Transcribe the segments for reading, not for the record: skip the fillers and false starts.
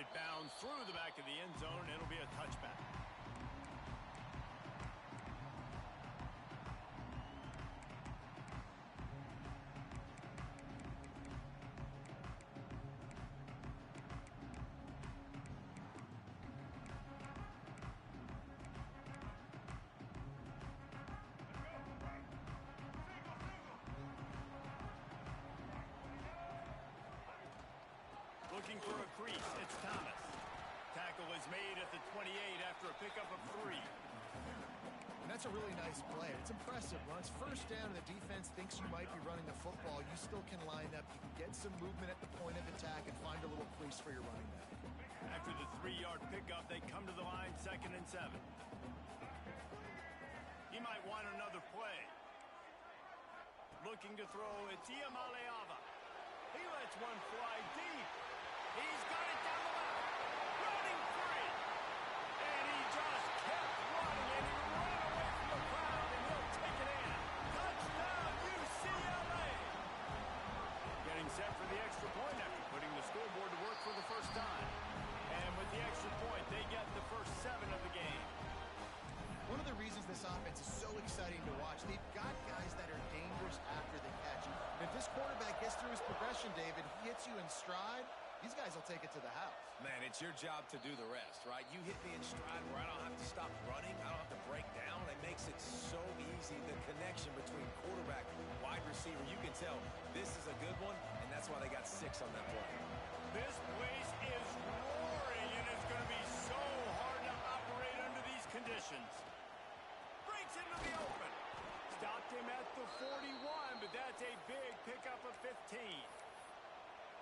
It bounds through the back of the end zone, and it'll be a touchback. Looking for a crease, it's Thomas. Tackle is made at the 28 after a pickup of 3. And that's a really nice play. It's impressive. When it's first down and the defense thinks you might be running the football, you still can line up. You can get some movement at the point of attack and find a little crease for your running back. After the 3-yard pickup, they come to the line 2nd and 7. He might want another play. Looking to throw, it's Iamaleava. He lets one fly deep. He's got it down the left. Running free. And he just kept running, and he ran away from the crowd, and he'll take it in. Touchdown, UCLA. Getting set for the extra point after putting the scoreboard to work for the first time. And with the extra point, they get the first 7 of the game. One of the reasons this offense is so exciting to watch, they've got guys that are dangerous after the catch. And if this quarterback gets through his progression, David, he hits you in stride, these guys will take it to the house. Man, it's your job to do the rest, right? You hit me in stride where I don't have to stop running. I don't have to break down. It makes it so easy. The connection between quarterback and wide receiver, you can tell this is a good one, and that's why they got 6 on that play. This place is roaring, and it's going to be so hard to operate under these conditions. Breaks into the open. Stopped him at the 41, but that's a big pickup of 15.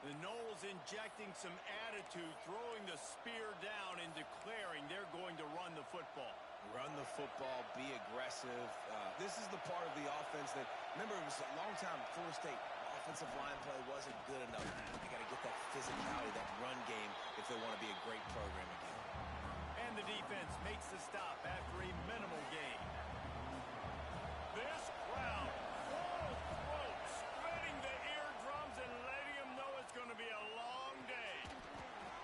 The Noles injecting some attitude, throwing the spear down and declaring they're going to run the football. Run the football, be aggressive. This is the part of the offense that, remember, it was a long time, Florida State, offensive line play wasn't good enough. They got to get that physicality, that run game, if they want to be a great program again. And the defense makes the stop after a minimal gain. This crowd, full throat, splitting the eardrums and letting them know it's going to be a long day.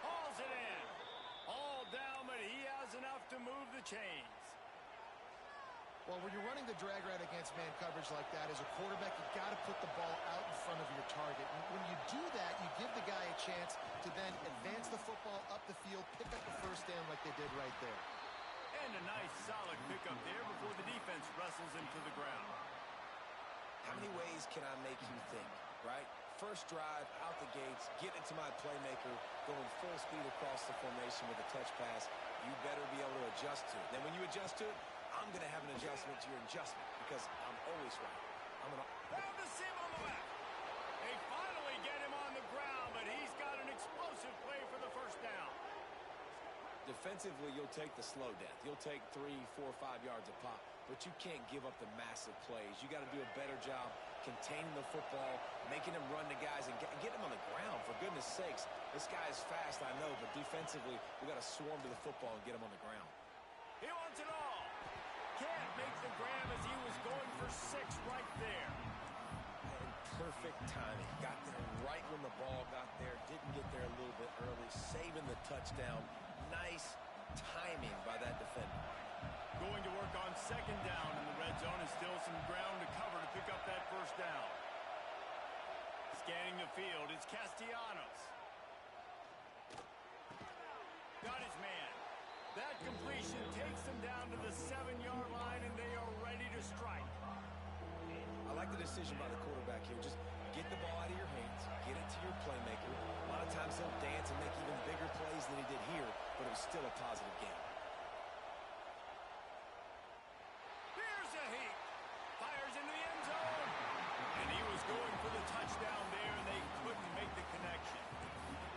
Hauls it in. All down, but he has enough to move the chains. Well, when you're running the drag route against man coverage like that, as a quarterback, you've got to put the ball out in front of your target. And when you do that, you give the guy a chance to then advance the football up the field, pick up the first down like they did right there. And a nice, solid pickup there before the defense wrestles him to the ground. How many ways can I make you think, right? First drive, out the gates, get into my playmaker, going full speed across the formation with a touch pass. You better be able to adjust to it. Then when you adjust to it, I'm going to have an adjustment to your adjustment because I'm always right. I'm going to... Found the seam on the left. They finally get him on the ground, but he's got an explosive play for the first down. Defensively, you'll take the slow death. You'll take 3, 4, 5 yards a pop, but you can't give up the massive plays. You got to do a better job containing the football, making him run to guys, and get him on the ground. For goodness sakes, this guy is fast, I know, but defensively, we got to swarm to the football and get him on the ground. He wants it all. Can't make the grab as he was going for 6 right there. And perfect timing. Got there right when the ball got there. Didn't get there a little bit early. Saving the touchdown. Nice timing by that defender. Going to work on 2nd down in the red zone, and still some ground to cover to pick up that first down. Scanning the field, it's Castellanos. Got his man. That completion takes them down to the 7-yard line, and they are ready to strike. I like the decision by the quarterback here. Just get the ball out of your hands, get it to your playmaker. A lot of times he'll dance and make even bigger plays than he did here, but it was still a positive game. Here's a heat. Fires into the end zone. And he was going for the touchdown there, and they couldn't make the connection.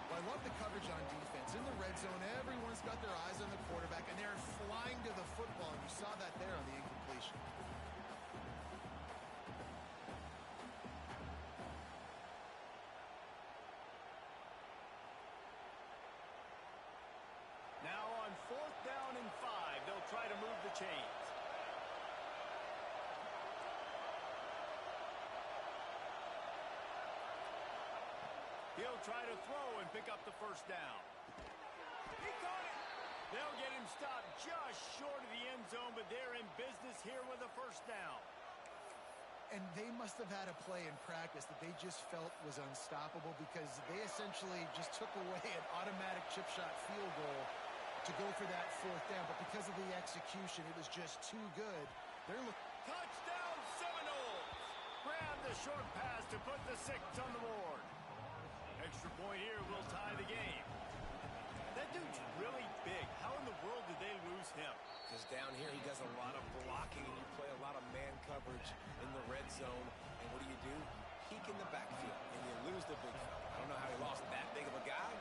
Well, I love the coverage on defense. In the red zone, everyone's got their eyes on the quarterback, and they're flying to the football, and you saw that there on the incompletion. Now on 4th down and 5, they'll try to move the chains. He'll try to throw and pick up the first down. stop just short of the end zone, but they're in business here with a first down. And they must have had a play in practice that they just felt was unstoppable because they essentially just took away an automatic chip shot field goal to go for that fourth down. But because of the execution, it was just too good. They're looking. Touchdown Seminoles! Grab the short pass to put the 6 on the board. Extra point here will tie the game. That dude's really big. How in the world did they lose him? Because down here he does a lot of blocking and you play a lot of man coverage in the red zone. And what do? Peek in the backfield and you lose the big fella. I don't know how he lost that big of a guy,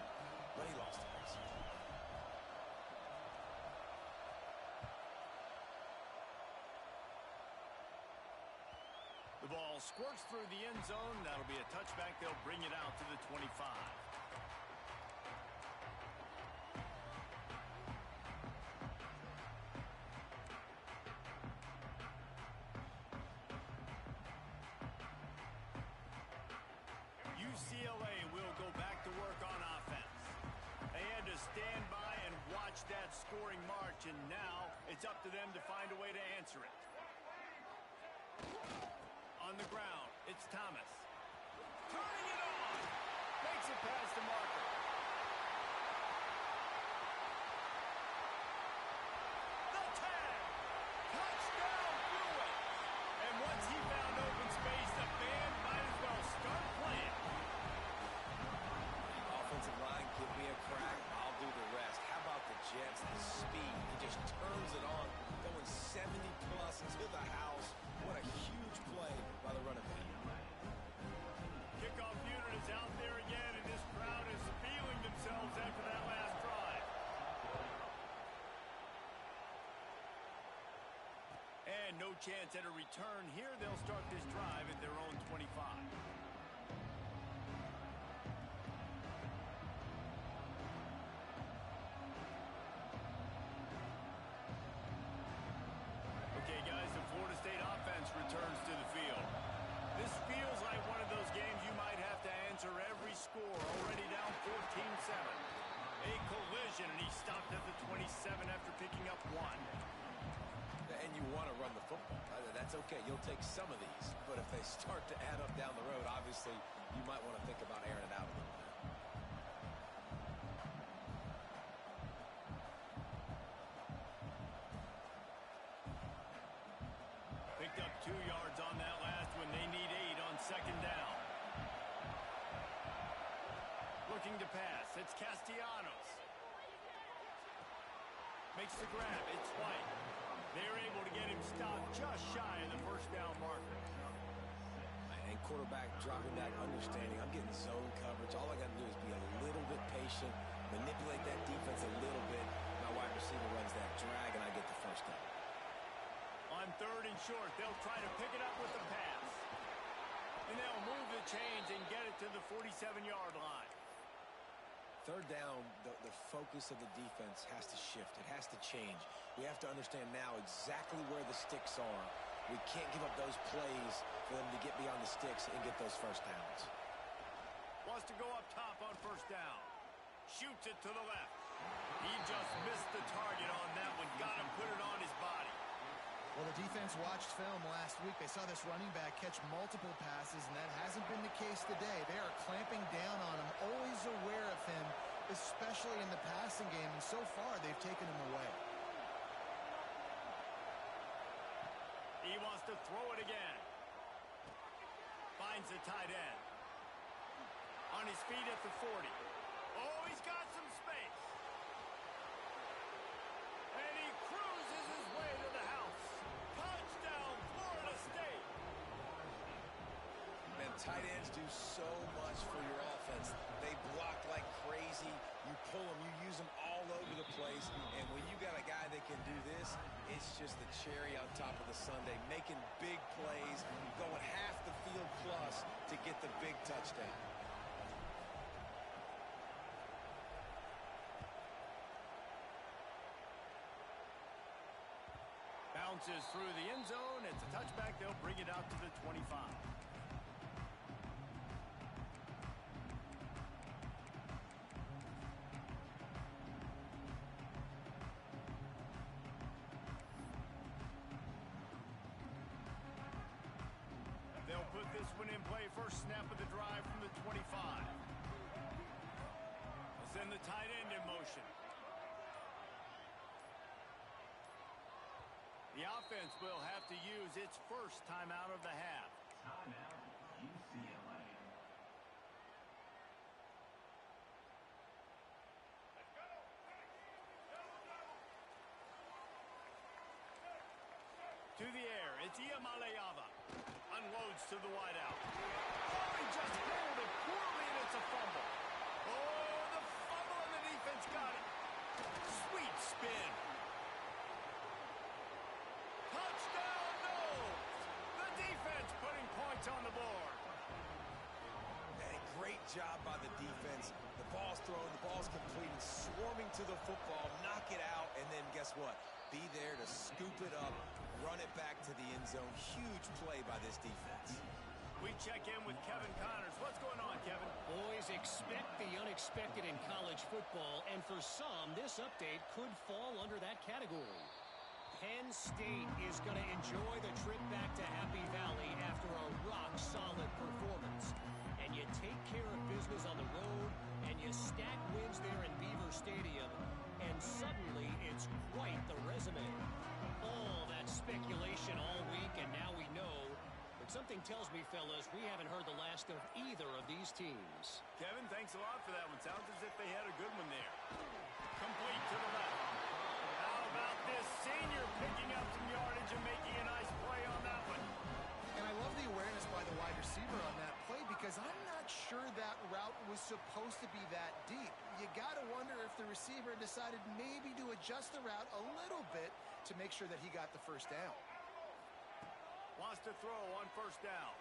but he lost it. The ball squirts through the end zone. That'll be a touchback. They'll bring it out to the 25. UCLA will go back to work on offense. They had to stand by and watch that scoring march, and now it's up to them to find a way to answer it. On the ground, it's Thomas. Turning it on. Makes it past the marker. The tag. Touchdown, Bruins. And once he found open space, the band might as well start playing. Offensive line, give me a crack. I'll do the rest. How about the Jets? The speed. He just turns it on, going 70-plus to the house. What a huge play by the running back. Kickoff unit is out there again, and this crowd is feeling themselves after that last drive. And no chance at a return here. They'll start this drive at their own 25. Okay, guys, the Florida State offense returns to the field. This feels like one of those games you might have to answer every score. Already down 14-7. A collision, and he stopped at the 27 after picking up 1. And you want to run the football. That's okay. You'll take some of these. But if they start to add up down the road, obviously, you might want to think about airing it out a little bit. Picked up 2 yards on that last one. They need 8 on second down. Looking to pass. It's Castellanos. Makes the grab. It's White. They're able to get him stopped just shy of the first down marker. And quarterback dropping back, understanding. I'm getting zone coverage. All I got to do is be a little bit patient, manipulate that defense a little bit. My wide receiver runs that drag, and I get the first down. On 3rd and short, they'll try to pick it up with the pass. And they'll move the chains and get it to the 47-yard line. 3rd down, the focus of the defense has to shift. It has to change. We have to understand now exactly where the sticks are. We can't give up those plays for them to get beyond the sticks and get those first downs. Wants to go up top on first down. Shoots it to the left. He just missed the target on that one. Got him, put it on his body. Well, the defense watched film last week. They saw this running back catch multiple passes, and that hasn't been the case today. They are clamping down on him, always aware of him, especially in the passing game, and so far they've taken him away. He wants to throw it again. Finds the tight end. On his feet at the 40. Oh, he's got some space. And he cruises his way to the house. Touchdown, Florida State. Man, tight ends do so much for your offense. They block like crazy. You pull them, you use them all over the place. And when you got a guy that can do this, it's just the cherry on top of the sundae. Making big plays, going half the field plus to get the big touchdown. Bounces through the end zone. It's a touchback. They'll bring it out to the 25. this one in play. First snap of the drive from the 25. We'll send the tight end in motion. The offense will have to use its first timeout of the half. Timeout, UCLA. To the air, it's Iamaleava. Unloads to the wideout. Oh, he just handled it poorly, and it's a fumble. Oh, the fumble, and the defense got it. Sweet spin. Touchdown, no! The defense putting points on the board. Hey, great job by the defense. The ball's thrown, the ball's completed, swarming to the football, knock it out, and then guess what? Be there to scoop it up, run it back to the end zone. Huge play by this defense. We check in with Kevin Connors. What's going on, Kevin? Boys, expect the unexpected in college football, and for some, this update could fall under that category. Penn State is going to enjoy the trip back to Happy Valley after a rock-solid performance. And you take care of business on the road, and you stack wins there in Beaver Stadium, and suddenly it's quite the resume. All that speculation all week, and now we know. But something tells me, fellas, we haven't heard the last of either of these teams. Kevin, thanks a lot for that one. Sounds as if they had a good one there. Complete to the left. How about this senior picking up some yardage and making a nice play on that one? And I love the awareness by the wide receiver on that play because I'm not sure that route was supposed to be that deep. You got to wonder if the receiver decided maybe to adjust the route a little bit to make sure that he got the first down. Wants to throw on first down.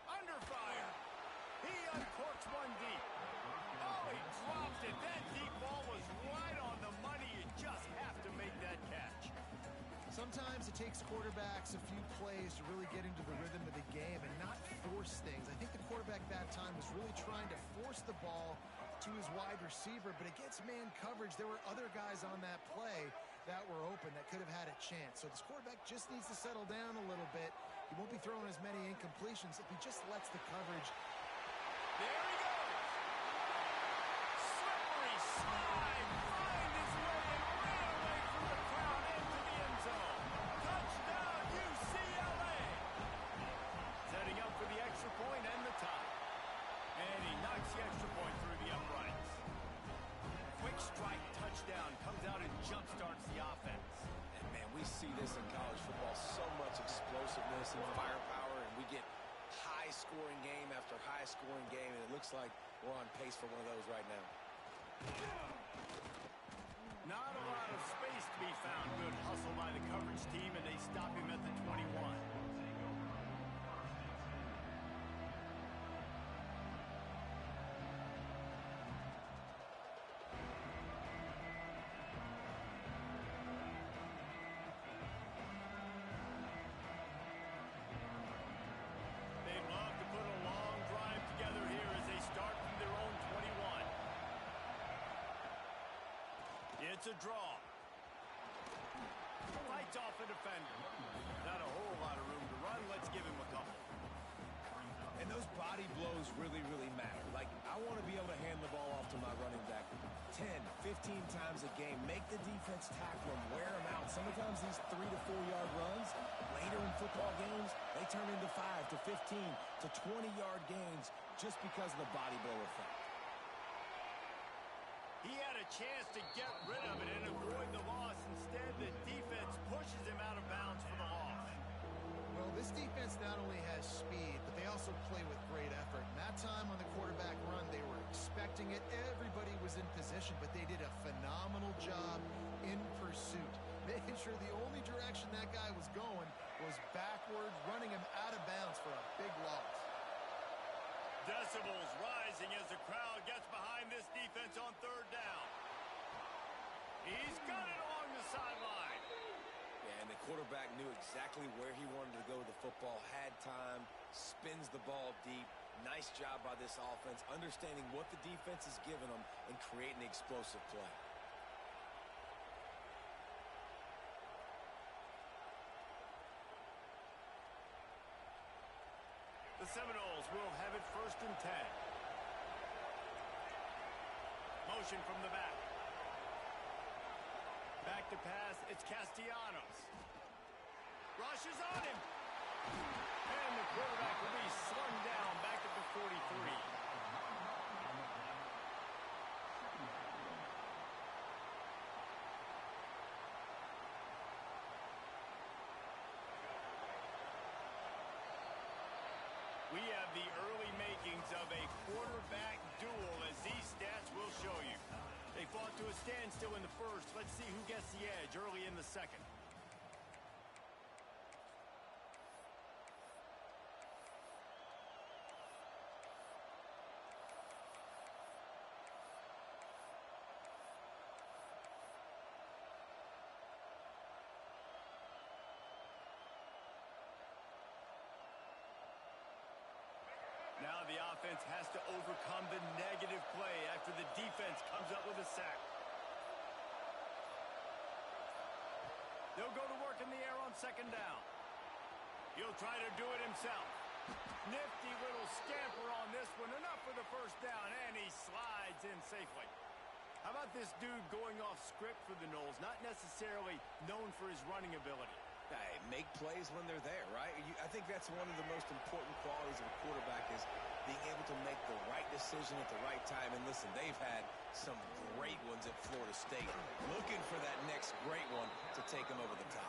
Under fire. He uncorks one deep. Oh, he dropped it. That deep ball was right on the money. You just have to make that catch. Sometimes it takes quarterbacks a few plays to really get into the rhythm of the game and not force things. I think the quarterback that time was really trying to force the ball to his wide receiver, but against man coverage, there were other guys on that play that were open that could have had a chance. So this quarterback just needs to settle down a little bit. He won't be throwing as many incompletions if he just lets the coverage. There he goes. Slippery slide. Find his way and ran away from the crowd into the end zone. Touchdown, UCLA. Setting up for the extra point and the tie. And he knocks the extra point through the uprights. Quick strike touchdown comes out and jump-starts the offense. And, man, we see this in college football, so much explosiveness and firepower, and we get high-scoring game after high-scoring game, and it looks like we're on pace for one of those right now. Not a lot of space to be found. Good hustle by the coverage team, and they stop him at the 21. They'd love to put a long drive together here as they start from their own 21. It's a draw. Fights off a defender. Not a whole lot of room to run. Let's give him a couple. And those body blows really, really matter. Like, I want to be able to hand the ball off to my running back 10, 15 times a game. Make the defense tackle him, wear him out. Sometimes these 3 to 4 yard runs, later in football games, they turn into 5 to 15 to 20-yard gains just because of the body blow effect. He had a chance to get rid of it and avoid the loss. Instead, the defense pushes him out of bounds for the loss. Well, this defense not only has speed, but they also play with great effort. And that time on the quarterback run, they were expecting it. Everybody was in position, but they did a phenomenal job in pursuit, making sure the only direction that guy was going was backward, running him out of bounds for a big loss. Decibels rising as the crowd gets behind this defense on third down. He's got it along the sideline. Yeah, and the quarterback knew exactly where he wanted to go with the football, had time, spins the ball deep. Nice job by this offense, understanding what the defense is giving them and creating the explosive play. The Seminoles will have it 1st and 10. Motion from the back. Back to pass. It's Castellanos. Rushes on him. And the quarterback will be slung down back at the 43. We have the early makings of a quarterback duel, as these stats will show you. They fought to a standstill in the first. Let's see who gets the edge early in the second. Now the offense has to overcome the negative play after the defense comes up with a sack. They'll go to work in the air on 2nd down. He'll try to do it himself. Nifty little scamper on this one. Enough for the 1st down, and he slides in safely. How about this dude going off script for the Noles? Not necessarily known for his running ability. Hey, make plays when they're there, right? I think that's one of the most important qualities of a quarterback is being able to make the right decision at the right time. And listen, they've had some great ones at Florida State. Looking for that next great one to take them over the top.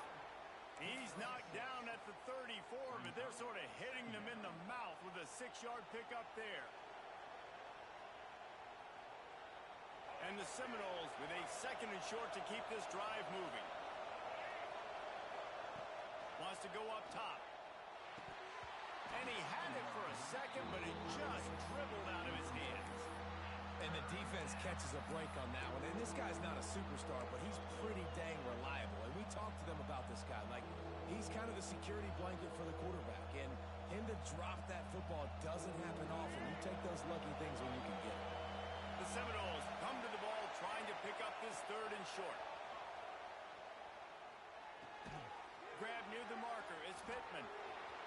He's knocked down at the 34, but they're sort of hitting them in the mouth with a 6-yard pickup there. And the Seminoles with a 2nd and short to keep this drive moving. Wants to go up top. And he had it for a second, but it just dribbled out of his hands. And the defense catches a break on that one. And this guy's not a superstar, but he's pretty dang reliable. And we talked to them about this guy. Like, he's kind of the security blanket for the quarterback. And him to drop that football doesn't happen often. You take those lucky things when you can get it. The Seminoles come to the ball trying to pick up this 3rd and short. Grab near the marker. It's Pittman.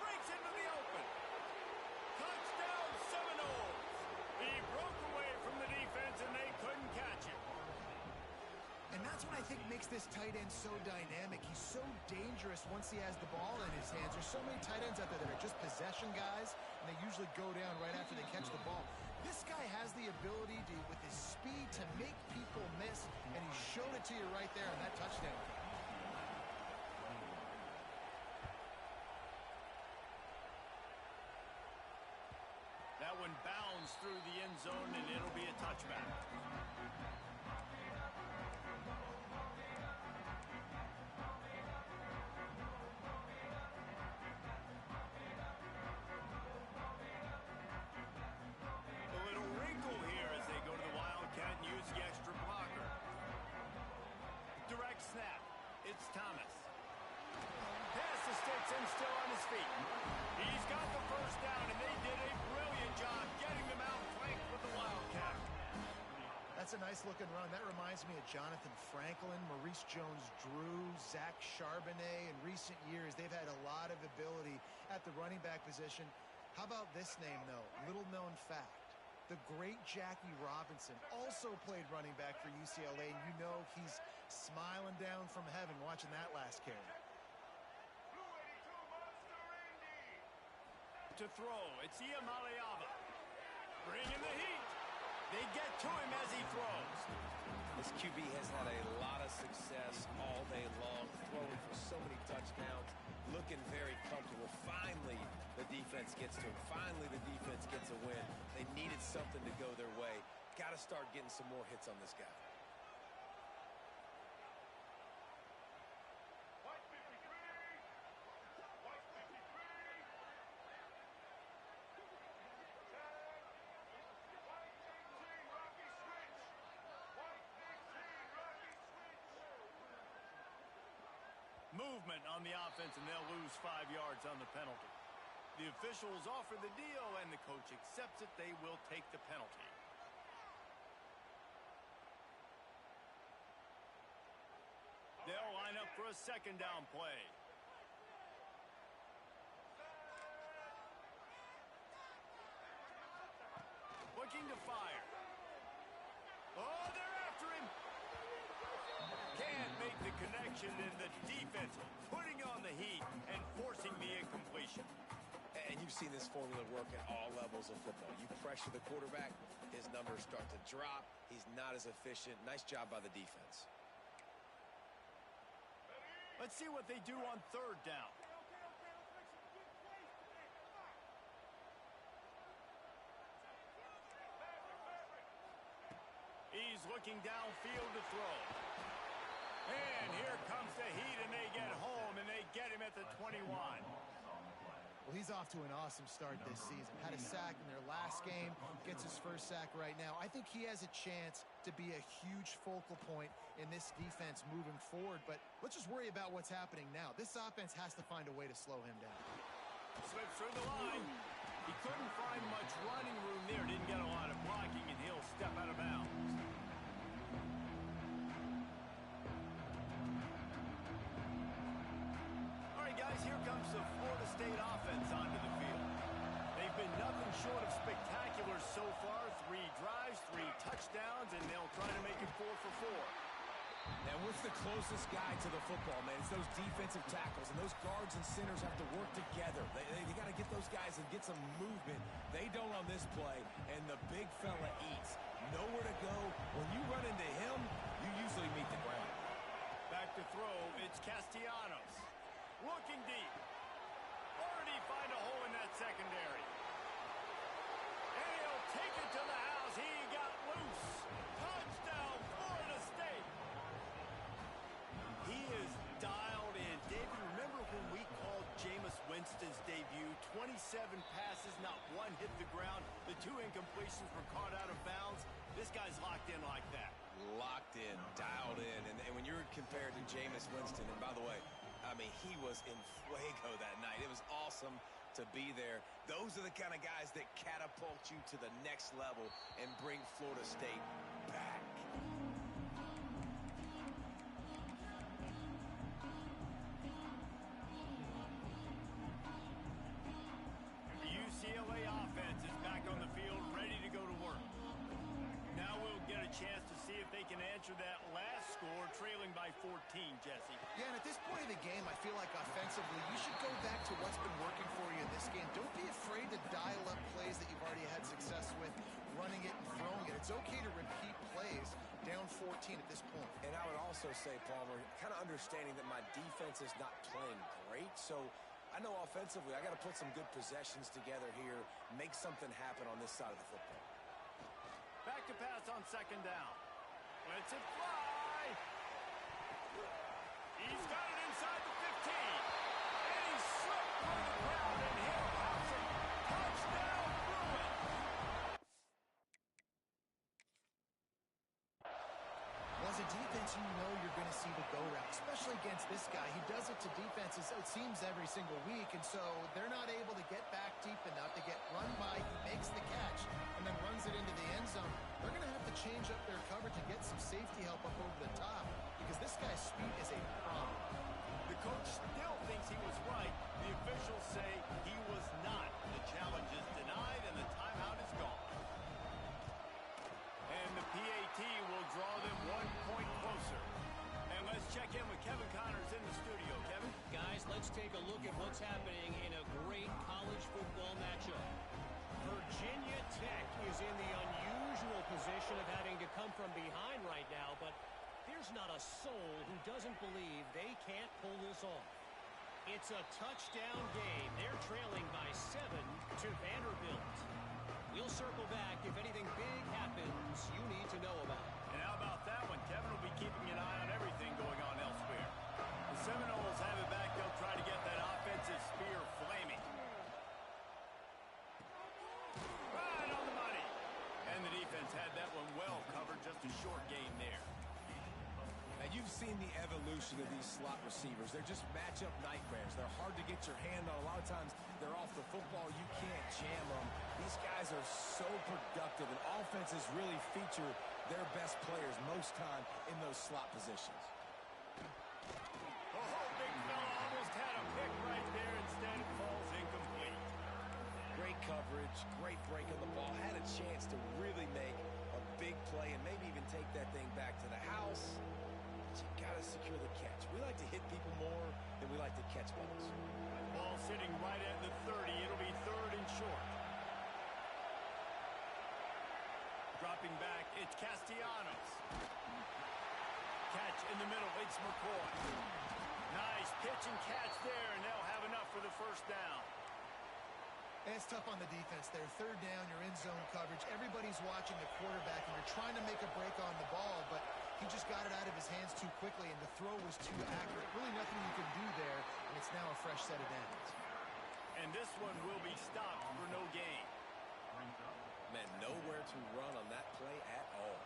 Breaks into the open. Touchdown Seminoles. He broke away from the defense and they couldn't catch him. And that's what I think makes this tight end so dynamic. He's so dangerous once he has the ball in his hands. There's so many tight ends out there that are just possession guys, and they usually go down right after they catch the ball. This guy has the ability to, with his speed, to make people miss, and he showed it to you right there on that touchdown. That one bounds through the end zone, and it'll be a touchback. A little wrinkle here as they go to the Wildcat and use the extra blocker. Direct snap. It's Thomas. Pass to sticks and still on his feet. He's got the 1st down, and they did a brilliant job getting them out flanked with the Wildcat. That's a nice-looking run. That reminds me of Jonathan Franklin, Maurice Jones-Drew, Zach Charbonnet. In recent years, they've had a lot of ability at the running back position. How about this name, though? Little-known fact. The great Jackie Robinson also played running back for UCLA, and you know he's smiling down from heaven watching that last carry. To throw, it's Iamaleava. Bringing the heat. They get to him as he throws. This QB has had a lot of success all day long, throwing for so many touchdowns, looking very comfortable. Finally, the defense gets to him. Finally, the defense gets a win. They needed something to go their way. Got to start getting some more hits on this guy. Movement on the offense, and they'll lose 5 yards on the penalty. The officials offer the deal, and the coach accepts it. They will take the penalty. They'll line up for a 2nd down play. looking to fire. Oh, they're after him. Can't make the connection, and the defense putting on the heat and forcing the incompletion. And you've seen this formula work at all levels of football. You pressure the quarterback, his numbers start to drop. He's not as efficient. Nice job by the defense. Let's see what they do on third down. He's looking downfield to throw. And here comes the heat, and they get home, and they get him at the 21. Well, he's off to an awesome start this season. Had a sack in their last game, gets his first sack right now. I think he has a chance to be a huge focal point in this defense moving forward, but let's just worry about what's happening now. This offense has to find a way to slow him down. Slips through the line. He couldn't find much running room there. Didn't get a lot of blocking, and he'll step out of bounds. All right, guys, here comes the Florida State offense onto the field. They've been nothing short of spectacular so far. 3 drives, 3 touchdowns, and they'll try to make it 4 for 4. And what's the closest guy to the football, man? It's those defensive tackles, and those guards and centers have to work together. They got to get those guys and get some movement. They don't on this play, and the big fella eats. Nowhere to go. When you run into him, you usually meet the ground. Back to throw, it's Castellanos. Looking deep. Already find a hole in that secondary. And he'll take it to the house. He got loose. Touchdown, Florida State. He is dialed in. David, remember when we called Jameis Winston's debut? 27 passes, not one hit the ground. The 2 incompletions were caught out of bounds. This guy's locked in like that. Locked in, dialed in. And when you're compared to Jameis Winston, and by the way, I mean, he was in fuego that night. It was awesome to be there. Those are the kind of guys that catapult you to the next level and bring Florida State back. The UCLA offense is back on the field, ready to go to work. Now we'll get a chance to see if they can answer that last score, trailing by 14, Jesse. Yeah, and at this point in the game, I feel like offensively, you should go back to what's been working for you in this game. Don't be afraid to dial up plays that you've already had success with, running it and throwing it. It's okay to repeat plays down 14 at this point. And I would also say, Palmer, kind of understanding that my defense is not playing great, so I know offensively I got to put some good possessions together here, make something happen on this side of the football. Back to pass on second down. Lets it fly. He's got it inside the 15. And he's slipped through the crowd, and he'll house it. Touchdown, Bruins. Well, as a defense, you know you're going to see the go route, especially against this guy. He does it to defenses, it seems, every single week, and so they're not able to get back deep enough to get run by. He makes the catch and then runs it into the end zone. They're going to have to change up their coverage and get some safety help up over the top because this guy's speed is a problem. The coach still thinks he was right. The officials say he was not. The challenge is denied, and the timeout is gone. And the PAT will draw them 1 point closer. And let's check in with Kevin Connors in the studio. Kevin? Guys, let's take a look at what's happening in a great college football matchup. Virginia Tech is in the unusual position of having to come from behind right now, but there's not a soul who doesn't believe they can't pull this off. It's a touchdown game. They're trailing by 7 to Vanderbilt. We'll circle back if anything big happens you need to know about. And how about that one? Kevin will be keeping an eye on everything going on elsewhere. The Seminoles have it back. They'll try to get that offensive spear flaming. Right on the money. And the defense had that one well covered. Just a short gain there. Now, you've seen the evolution of these slot receivers. They're just matchup nightmares. They're hard to get your hand on. A lot of times, they're off the football. You can't jam them. These guys are so productive, and offenses really feature their best players most time in those slot positions. Oh, big fella almost had a pick right there. Instead, it falls incomplete. Great coverage. coverage, great break on the ball, had a chance to really make a big play and maybe even take that thing back to the house. But you got to secure the catch. We like to hit people more than we like to catch balls. Ball sitting right at the 30. It'll be 3rd and short. Dropping back, it's Castellanos. Catch in the middle, it's McCoy. Nice pitch and catch there, and they'll have enough for the first down. And it's tough on the defense there. 3rd down, you're in zone coverage. Everybody's watching the quarterback, and you're trying to make a break on the ball, but he just got it out of his hands too quickly, and the throw was too accurate. Really nothing you can do there, and it's now a fresh set of downs. And this one will be stopped for no gain. Man, nowhere to run on that play at all.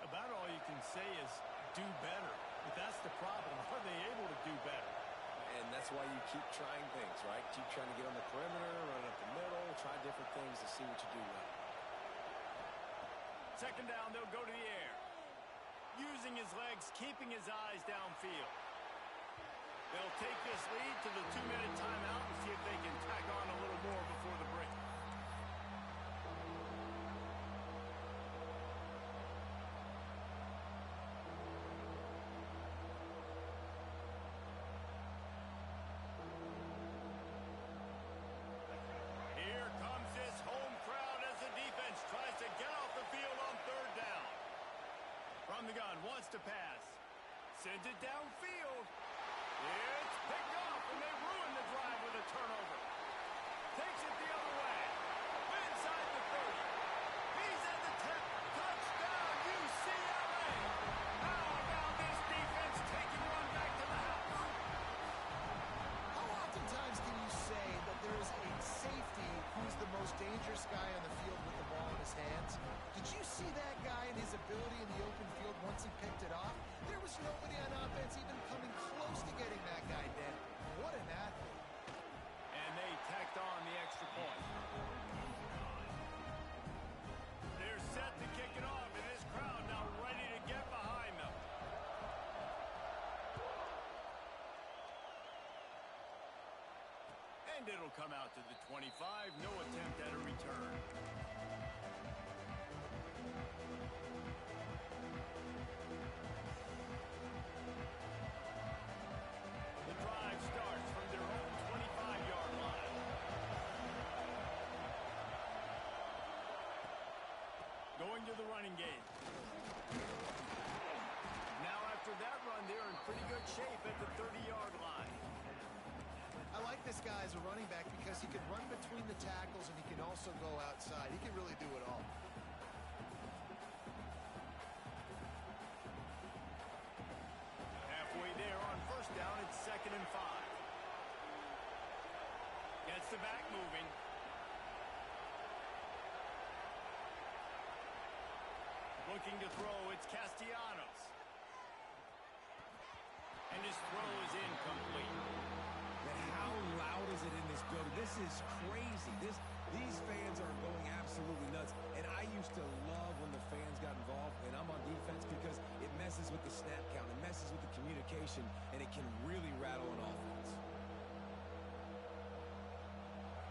About all you can say is do better. But that's the problem. Are they able to do better? And that's why you keep trying things, right? Keep trying to get on the perimeter, run up the middle, try different things to see what you do well. 2nd down, they'll go to the air. Using his legs, keeping his eyes downfield. They'll take this lead to the 2-minute timeout and see if they can tack on a little more before the break. Here comes this home crowd as the defense tries to get off the field on 3rd down. From the gun, wants to pass. Sends it downfield. It's picked off, and they ruin the drive with a turnover. Takes it the other way. Inside the 30. He's at the 10. Touchdown, UCLA. How about this defense taking one back to the house? How oftentimes can you say that there is a safety who's the most dangerous guy on the field with the ball in his hands? Did you see that guy and his ability in the open field once he picked it off? There was nobody on offense even coming close to getting that guy down. What an athlete. And they tacked on the extra point. They're set to kick it off, and this crowd now ready to get behind them. And it'll come out to the 25. No attempt at a return. The drive starts from their own 25-yard line. Going to the running game. Now after that run, they're in pretty good shape at the 30-yard line. I like this guy as a running back because he can run between the tackles and he can also go outside. He can really do it all. Halfway there on 1st down, it's 2nd and 5. Gets the back moving. Looking to throw, it's Castellanos. And his throw is incomplete. But how loud is it in this building? This is crazy. These fans are going absolutely nuts. And I used to love when the fans got involved, and I'm on defense because it messes with the snap count, it messes with the communication, and it can really rattle an offense.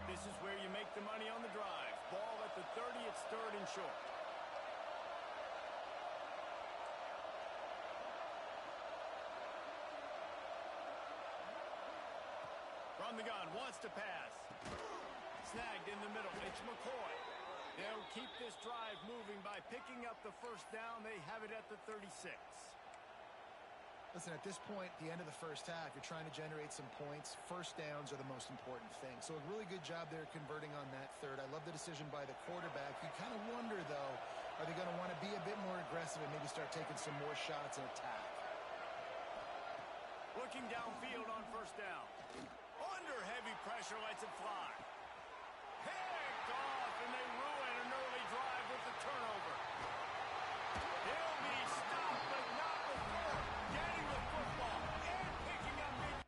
This is where you make the money on the drive. Ball at the 30, it's 3rd and short. From the gun, wants to pass. Snagged in the middle, it's McCoy. They'll keep this drive moving by picking up the 1st down. They have it at the 36. Listen, at this point, the end of the 1st half, you're trying to generate some points. 1st downs are the most important thing. So a really good job there converting on that 3rd. I love the decision by the quarterback. You kind of wonder, though, are they going to want to be a bit more aggressive and maybe start taking some more shots and attack? Looking downfield on 1st down. Under heavy pressure, lets it fly. Picked off, and they ruin an early drive with the turnover. He'll be stopped, but not before getting the football and picking up big.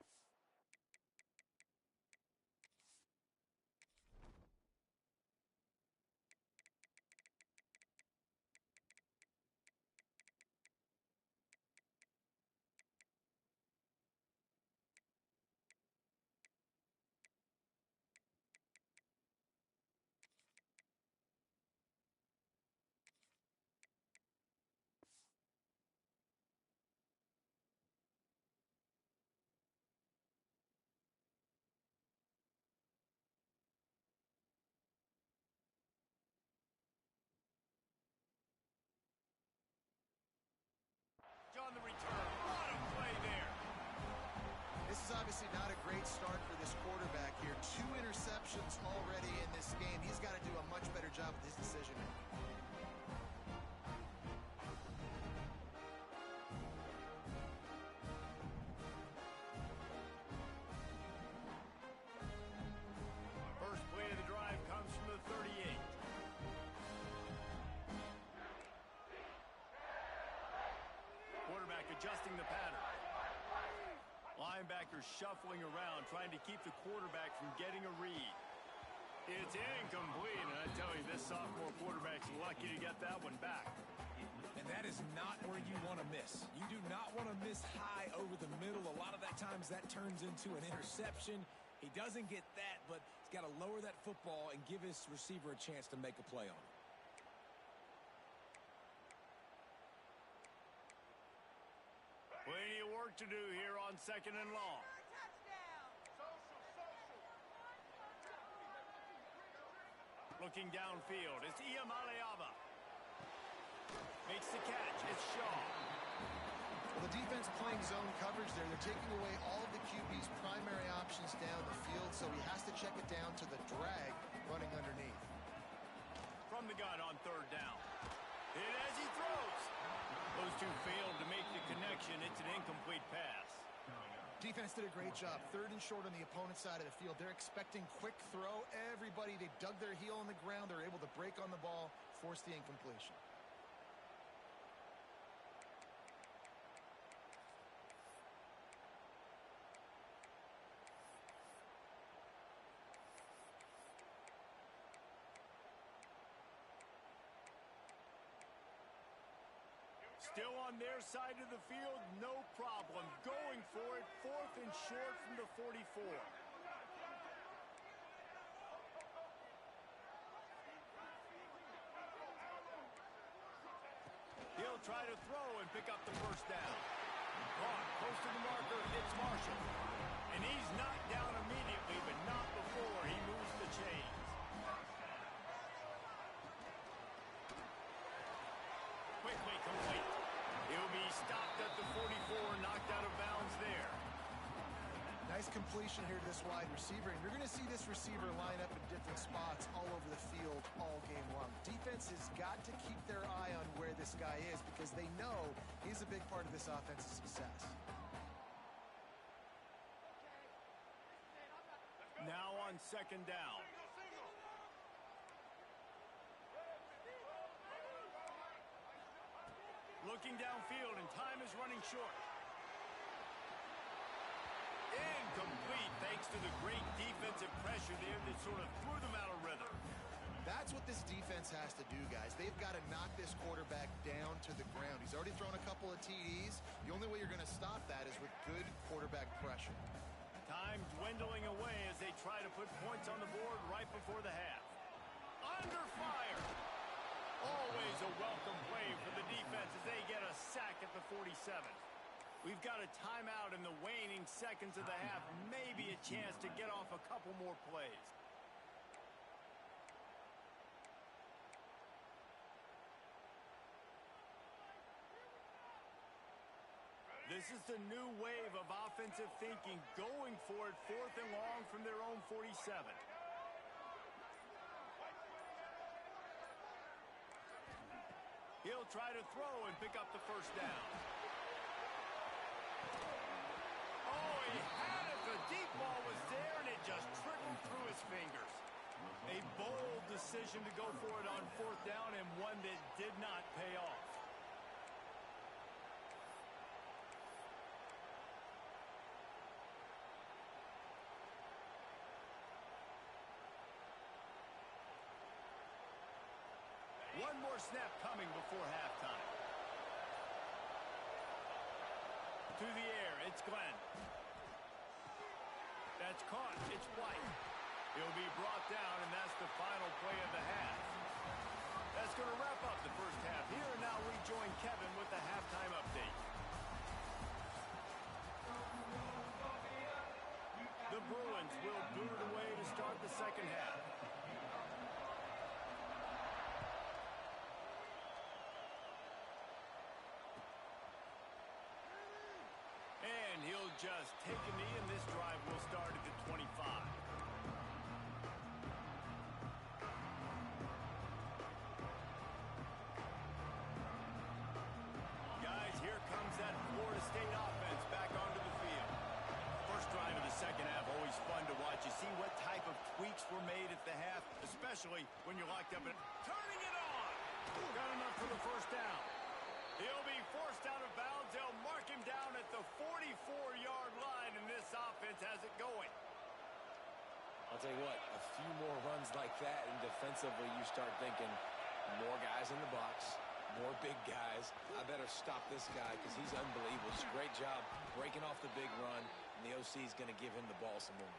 2 interceptions already in this game. He's got to do a much better job with his decision-making. First play of the drive comes from the 38. Quarterback adjusting the pattern. Linebacker shuffling around, trying to keep the quarterback from getting a read. It's incomplete, and I tell you, this sophomore quarterback's lucky to get that one back. And that is not where you want to miss. You do not want to miss high over the middle. A lot of that times that turns into an interception. He doesn't get that, but he's got to lower that football and give his receiver a chance to make a play on it. Plenty of work to do here on 2nd and long. Looking downfield, it's Iamaleava. Makes the catch, it's Shaw. Well, the defense playing zone coverage there. They're taking away all of the QB's primary options down the field, so he has to check it down to the drag running underneath. From the gun on 3rd down. Hit as he throws. Those two failed to make the connection. It's an incomplete pass. Defense did a great job. 3rd and short on the opponent's side of the field. They're expecting quick throw. Everybody, they dug their heel in the ground. They're able to break on the ball, force the incompletion. Still on their side of the field, no problem. Going for it, 4th and short from the 44. He'll try to throw and pick up the 1st down. Caught close to the marker, hits Marshall. And he's knocked down immediately, but not before he moves the chains. Quickly complete. He'll be stopped at the 44, knocked out of bounds there. Nice completion here to this wide receiver, and you're going to see this receiver line up in different spots all over the field all game long. Defense has got to keep their eye on where this guy is because they know he's a big part of this offense's success. Now on 2nd down. Looking downfield, and time is running short. Incomplete, thanks to the great defensive pressure there that sort of threw them out of rhythm. That's what this defense has to do, guys. They've got to knock this quarterback down to the ground. He's already thrown a couple of TDs. The only way you're going to stop that is with good quarterback pressure. Time dwindling away as they try to put points on the board right before the half. Under fire. Always a welcome play for the defense as they get a sack at the 47. We've got a timeout in the waning seconds of the half. Maybe a chance to get off a couple more plays. This is the new wave of offensive thinking, going for it 4th and long from their own 47. He'll try to throw and pick up the 1st down. Oh, he had it. The deep ball was there, and it just trickled through his fingers. A bold decision to go for it on 4th down, and one that did not pay off. One more snap coming before halftime. To the air, it's Glenn. That's caught, it's White. He'll be brought down, and that's the final play of the half. That's going to wrap up the first half. Here and now we join Kevin with the halftime update. The Bruins will boot it away to start the second half. And he'll just take a knee, and this drive will start at the 25. especially when you're locked up. Turning it on. Got enough for the first down. He'll be forced out of bounds. They'll mark him down at the 44-yard line, and this offense has it going. I'll tell you what, a few more runs like that, and defensively you start thinking more guys in the box, more big guys. I better stop this guy because he's unbelievable. It's a great job breaking off the big run, and the OC is going to give him the ball some more.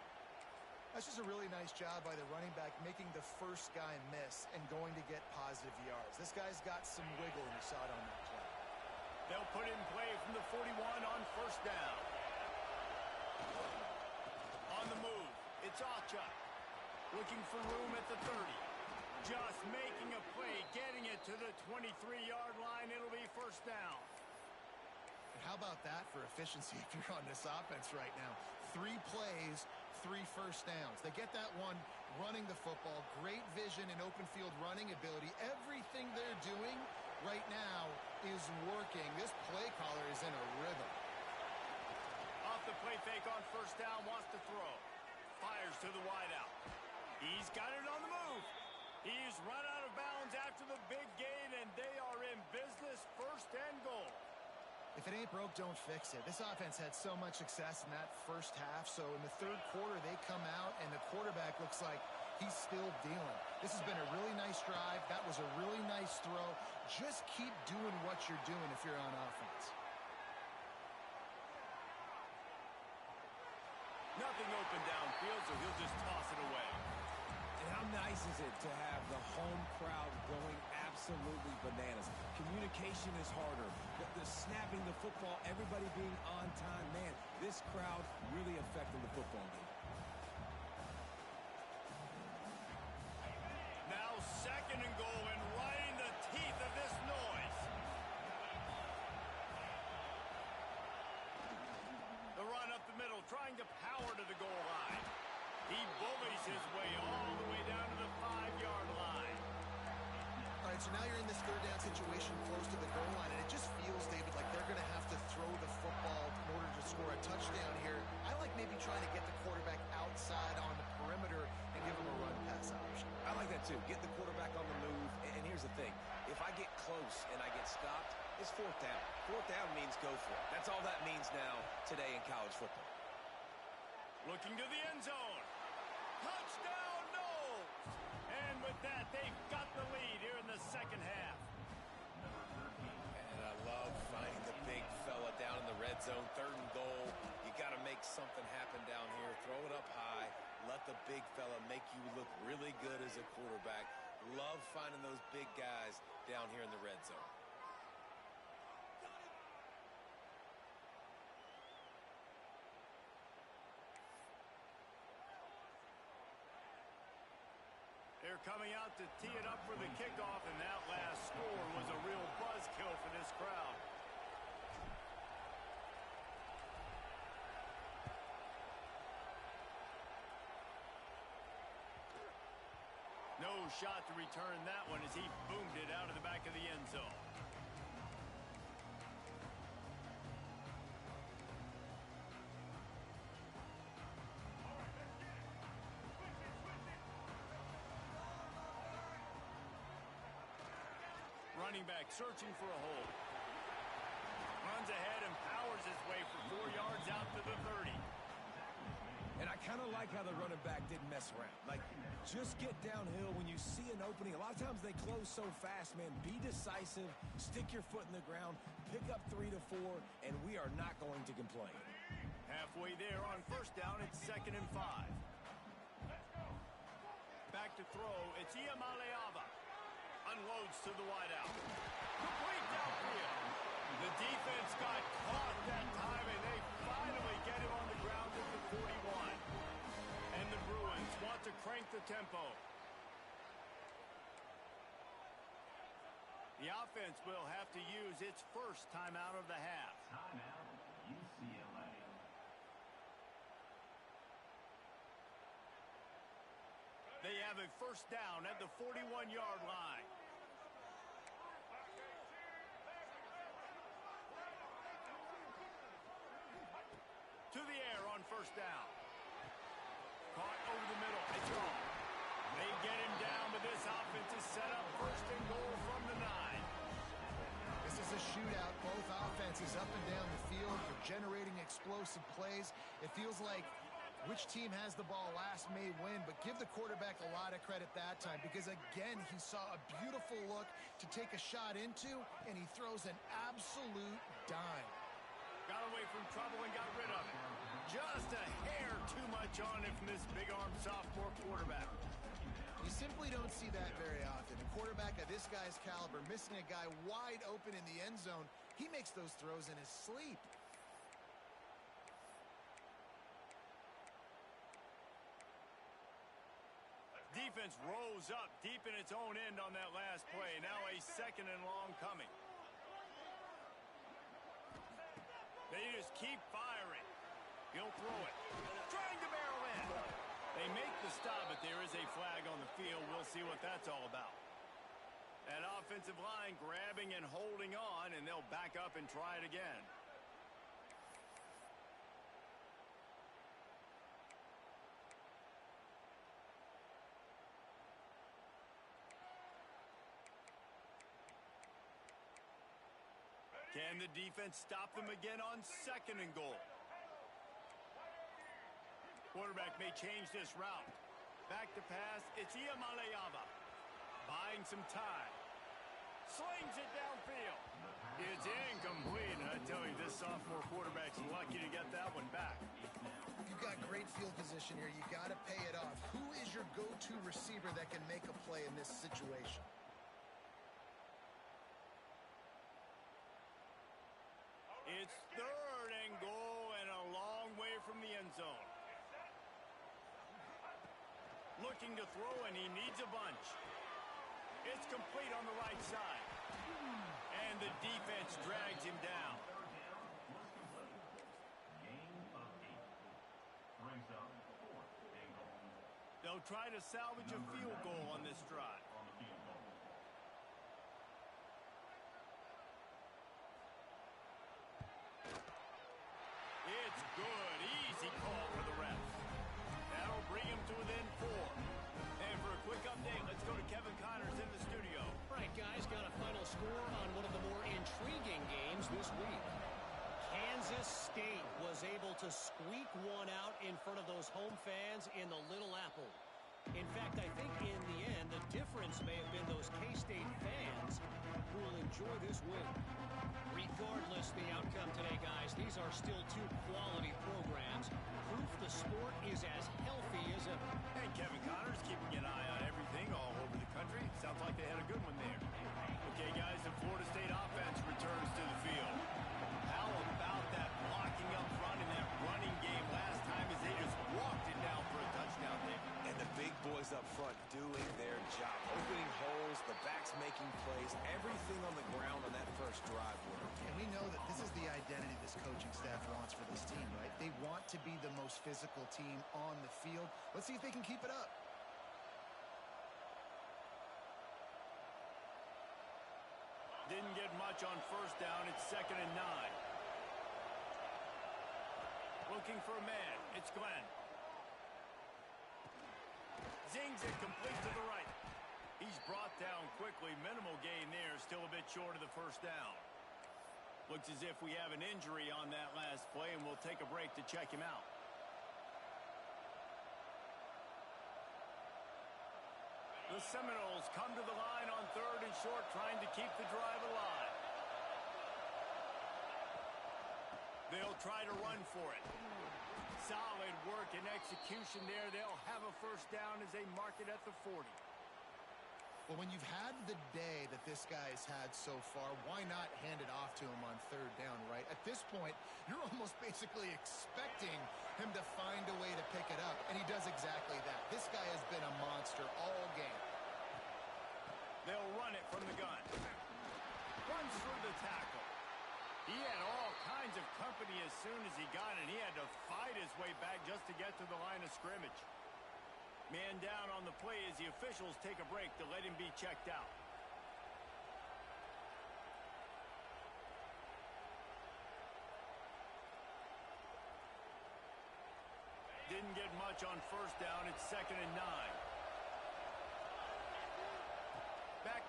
That's just a really nice job by the running back, making the first guy miss and going to get positive yards. This guy's got some wiggle, and you saw it on that play. They'll put in play from the 41 on first down. On the move, it's Acha. Looking for room at the 30. Just making a play, getting it to the 23-yard line. It'll be first down. And how about that for efficiency if you're on this offense right now? 3 plays, 3 first downs. They get that one running the football. Great vision and open field running ability. Everything they're doing right now is working. This play caller is in a rhythm. Off the play fake on first down, wants to throw. Fires to the wideout. He's got it on the move. He's run out of bounds after the big gain, and they are in business, first and goal. If it ain't broke, don't fix it. This offense had so much success in that first half, so in the third quarter, they come out, and the quarterback looks like he's still dealing. This has been a really nice drive. That was a really nice throw. Just keep doing what you're doing if you're on offense. Nothing open downfield, so he'll just toss it away. And how nice is it to have the home crowd going absolutely bananas? Communication is harder. The snapping the football, everybody being on time. Man, this crowd really affecting the football game. Now second and goal, and right in the teeth of this noise. The run up the middle, trying to power to the goal line. He bullies his way all the way down to the 5-yard line. All right, so now you're in this third down situation close to the goal line, and it just feels, David, like they're going to have to throw the football in order to score a touchdown here. I like maybe trying to get the quarterback outside on the perimeter and give him a run-pass option. I like that too. Get the quarterback on the move. And here's the thing. If I get close and I get stopped, it's fourth down. Fourth down means go for it. That's all that means now today in college football. Looking to the end zone. Touchdown, Knowles! And with that, they've got the lead here in the second half. And I love finding the big fella down in the red zone. Third and goal. You got to make something happen down here. Throw it up high. Let the big fella make you look really good as a quarterback. Love finding those big guys down here in the red zone. They're coming out to tee it up for the kickoff, and that last score was a real buzzkill for this crowd. No shot to return that one as he boomed it out of the back of the end zone. Running back searching for a hole. Runs ahead and powers his way for 4 yards out to the 30. And I kind of like how the running back didn't mess around. Like, just get downhill when you see an opening. A lot of times they close so fast, man. Be decisive, stick your foot in the ground, pick up 3 to 4, and we are not going to complain. Halfway there on first down, it's 2nd and 5. Back to throw, it's Iamaleava. Unloads to the wideout. Complete downfield. The defense got caught that time, and they finally get him on the ground at the 41. And the Bruins want to crank the tempo. The offense will have to use its first timeout of the half. Timeout, UCLA. They have a first down at the 41-yard line. To the air on first down. Caught over the middle. It's gone. They get him down, but this offense is set up first and goal from the 9. This is a shootout. Both offenses up and down the field. They're generating explosive plays. It feels like which team has the ball last may win, but give the quarterback a lot of credit that time because, again, he saw a beautiful look to take a shot into, and he throws an absolute dime. Got away from trouble and got rid of it. Just a hair too much on it from this big-armed sophomore quarterback. You simply don't see that very often. A quarterback of this guy's caliber missing a guy wide open in the end zone. He makes those throws in his sleep. Defense rose up deep in its own end on that last play. Now a second and long coming. They just keep firing. He'll throw it. Trying to barrel in. They make the stop, but there is a flag on the field. We'll see what that's all about. That offensive line grabbing and holding on, and they'll back up and try it again. Can the defense stop them again on second and goal? Quarterback may change this route. Back to pass. It's Iamaleava. Buying some time. Slings it downfield. It's incomplete. And I tell you, this sophomore quarterback's lucky to get that one back. You've got great field position here. You got to pay it off. Who is your go-to receiver that can make a play in this situation? It's third and goal and a long way from the end zone. Looking to throw, and he needs a bunch. It's complete on the right side. And the defense drags him down. They'll try to salvage a field goal on this drive. It's good. Easy call for the refs. That'll bring him to within 4. And for a quick update, let's go to Kevin Connors in the studio. All right, guys, got a final score on one of the more intriguing games this week. Kansas State was able to squeak one out in front of those home fans in the Little Apple. In fact, I think in the end, the difference may have been those K-State fans who will enjoy this win. Regardless the outcome today, guys, these are still two quality programs. Proof the sport is as healthy as ever. And Kevin Connors keeping an eye on everything all over the country. Sounds like they had a good one there. Okay, guys, the Florida State offense returns to the field. How about that blocking up front in that running game last time as they just walked it down for a touchdown there? And the big boys up front doing their job. Opening holes, the backs making plays, everything on the ground on that first drive worked. And we know that this is the identity this coaching staff wants for this team, right? They want to be the most physical team on the field. Let's see if they can keep it up. Didn't get much on first down. It's 2nd and 9. Looking for a man. It's Glenn. Zings it complete to the right. He's brought down quickly. Minimal gain there. Still a bit short of the first down. Looks as if we have an injury on that last play, and we'll take a break to check him out. The Seminoles come to the line on 3rd and short, trying to keep the drive alive. They'll try to run for it. Solid work and execution there. They'll have a first down as they mark it at the 40. Well, when you've had the day that this guy's had so far, why not hand it off to him on 3rd down, right? At this point, you're almost basically expecting him to find a way to pick it up, and he does exactly that. This guy has been a monster all game. They'll run it from the gun. Runs through the tackle. He had all kinds of company as soon as he got it. He had to fight his way back just to get to the line of scrimmage. Man down on the play as the officials take a break to let him be checked out. Didn't get much on first down. It's 2nd and 9.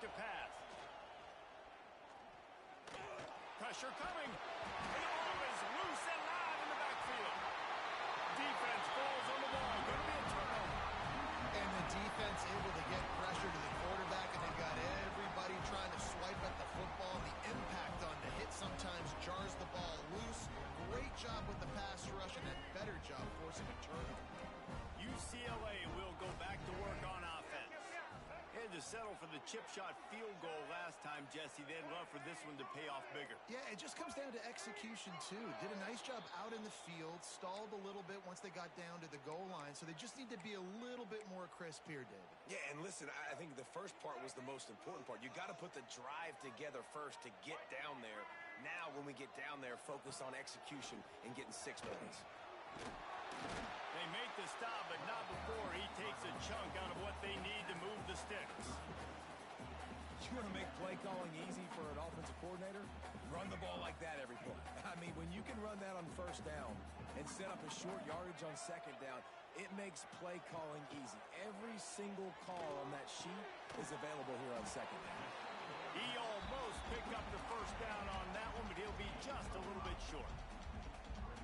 to pass. Pressure coming. And the ball is loose and live in the backfield. Defense falls on the ball. Going to be a turnover. And the defense able to get pressure to the quarterback, and they got everybody trying to swipe at the football. The impact on the hit sometimes jars the ball loose. Great job with the pass rush, and a better job forcing a turnover. UCLA will go back to work on offense. Had to settle for the chip shot field goal last time, Jesse. They'd love for this one to pay off bigger. Yeah, it just comes down to execution, too. Did a nice job out in the field, stalled a little bit once they got down to the goal line, so they just need to be a little bit more crisp here, David. Yeah, and listen, I think the first part was the most important part. You got to put the drive together first to get down there. Now, when we get down there, focus on execution and getting 6 points. They make the stop, but not before he takes a chunk out of what they need to move the sticks. You want to make play calling easy for an offensive coordinator? Run the ball like that every play. I mean, when you can run that on first down and set up a short yardage on second down, it makes play calling easy. Every single call on that sheet is available here on second down. He almost picked up the first down on that one, but he'll be just a little bit short.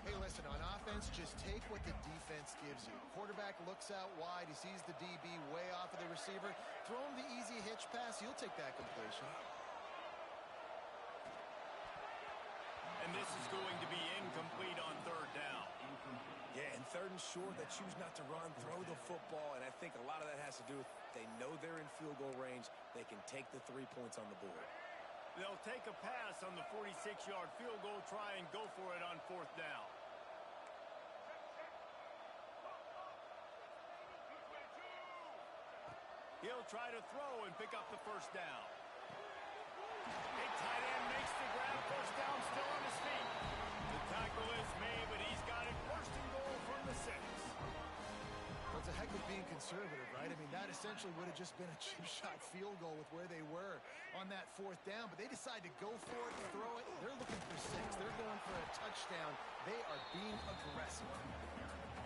Hey, listen, on offense, just take what the defense gives you. Quarterback looks out wide. He sees the DB way off of the receiver. Throw him the easy hitch pass. You'll take that completion. And this is going to be incomplete on third down. Yeah, and third and short, they choose not to run, throw the football, and I think a lot of that has to do with they know they're in field goal range. They can take the 3 points on the board. They'll take a pass on the 46-yard field goal, try and go for it on fourth down. He'll try to throw and pick up the first down. Big tight end makes the grab. First down, still on his feet. The tackle is made, but he's got it first and goal from the 6. Well, it's a heck of being conservative, right? I mean, that essentially would have just been a chip shot field goal with where they were on that fourth down, but they decide to go for it, throw it. They're looking for 6. They're going for a touchdown. They are being aggressive.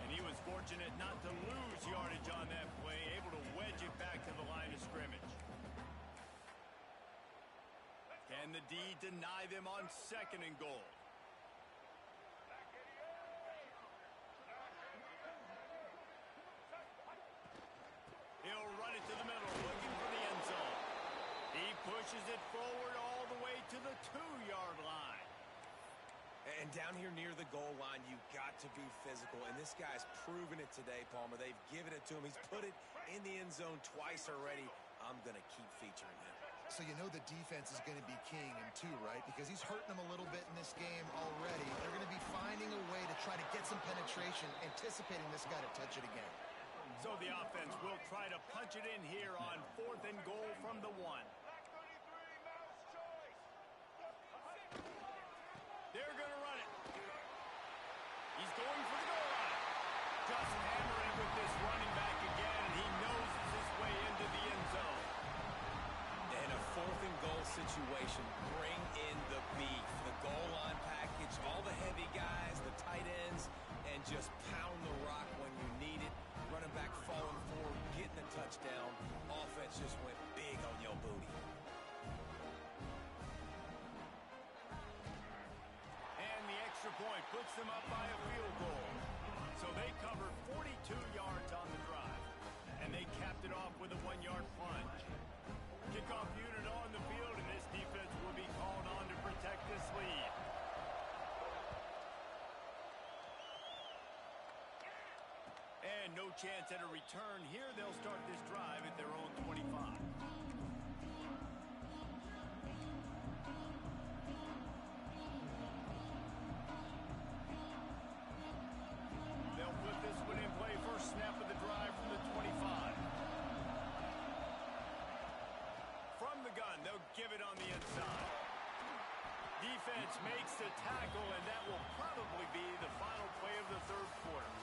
And he was fortunate not to lose yardage on that play, able to wedge it back to the line of scrimmage. Can the D deny them on second and goal? He'll run it to the middle, looking for the end zone. He pushes it forward all the way to the 2-yard line. And down here near the goal line, you've got to be physical. And this guy's proven it today, Palmer. They've given it to him. He's put it in the end zone twice already. I'm going to keep featuring him. So you know the defense is going to be keying him too, right? Because he's hurting them a little bit in this game already. They're going to be finding a way to try to get some penetration, anticipating this guy to touch it again. So the offense will try to punch it in here on fourth and goal from the 1. They're going to run it. He's going for the goal line. Just hammering with this running back again, and he noses his way into the end zone. In a fourth and goal situation, bring in the beef. The goal line package, all the heavy guys, the tight ends, and just pound the rock when you need it. Running back falling forward, getting a touchdown. Offense just went big on your booty. And the extra point puts them up by a field goal. So they covered 42 yards on the drive. And they capped it off with a 1-yard plunge. Kickoff unit on the field, and this defense will be called on to protect this lead. And no chance at a return here. They'll start this drive at their own 25. They'll put this one in play. First snap of the drive from the 25. From the gun, they'll give it on the inside. Defense makes the tackle, and that will probably be the final play of the third quarter.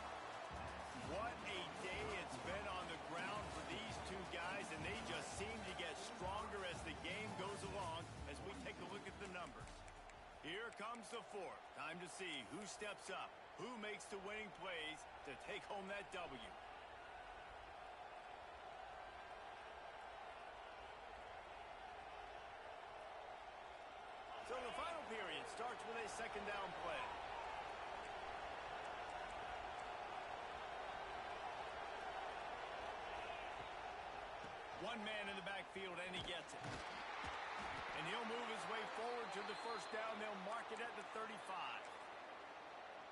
What a day it's been on the ground for these two guys, and they just seem to get stronger as the game goes along as we take a look at the numbers. Here comes the fourth. Time to see who steps up, who makes the winning plays to take home that W. second down play. One man in the backfield, and he gets it. And he'll move his way forward to the first down. They'll mark it at the 35.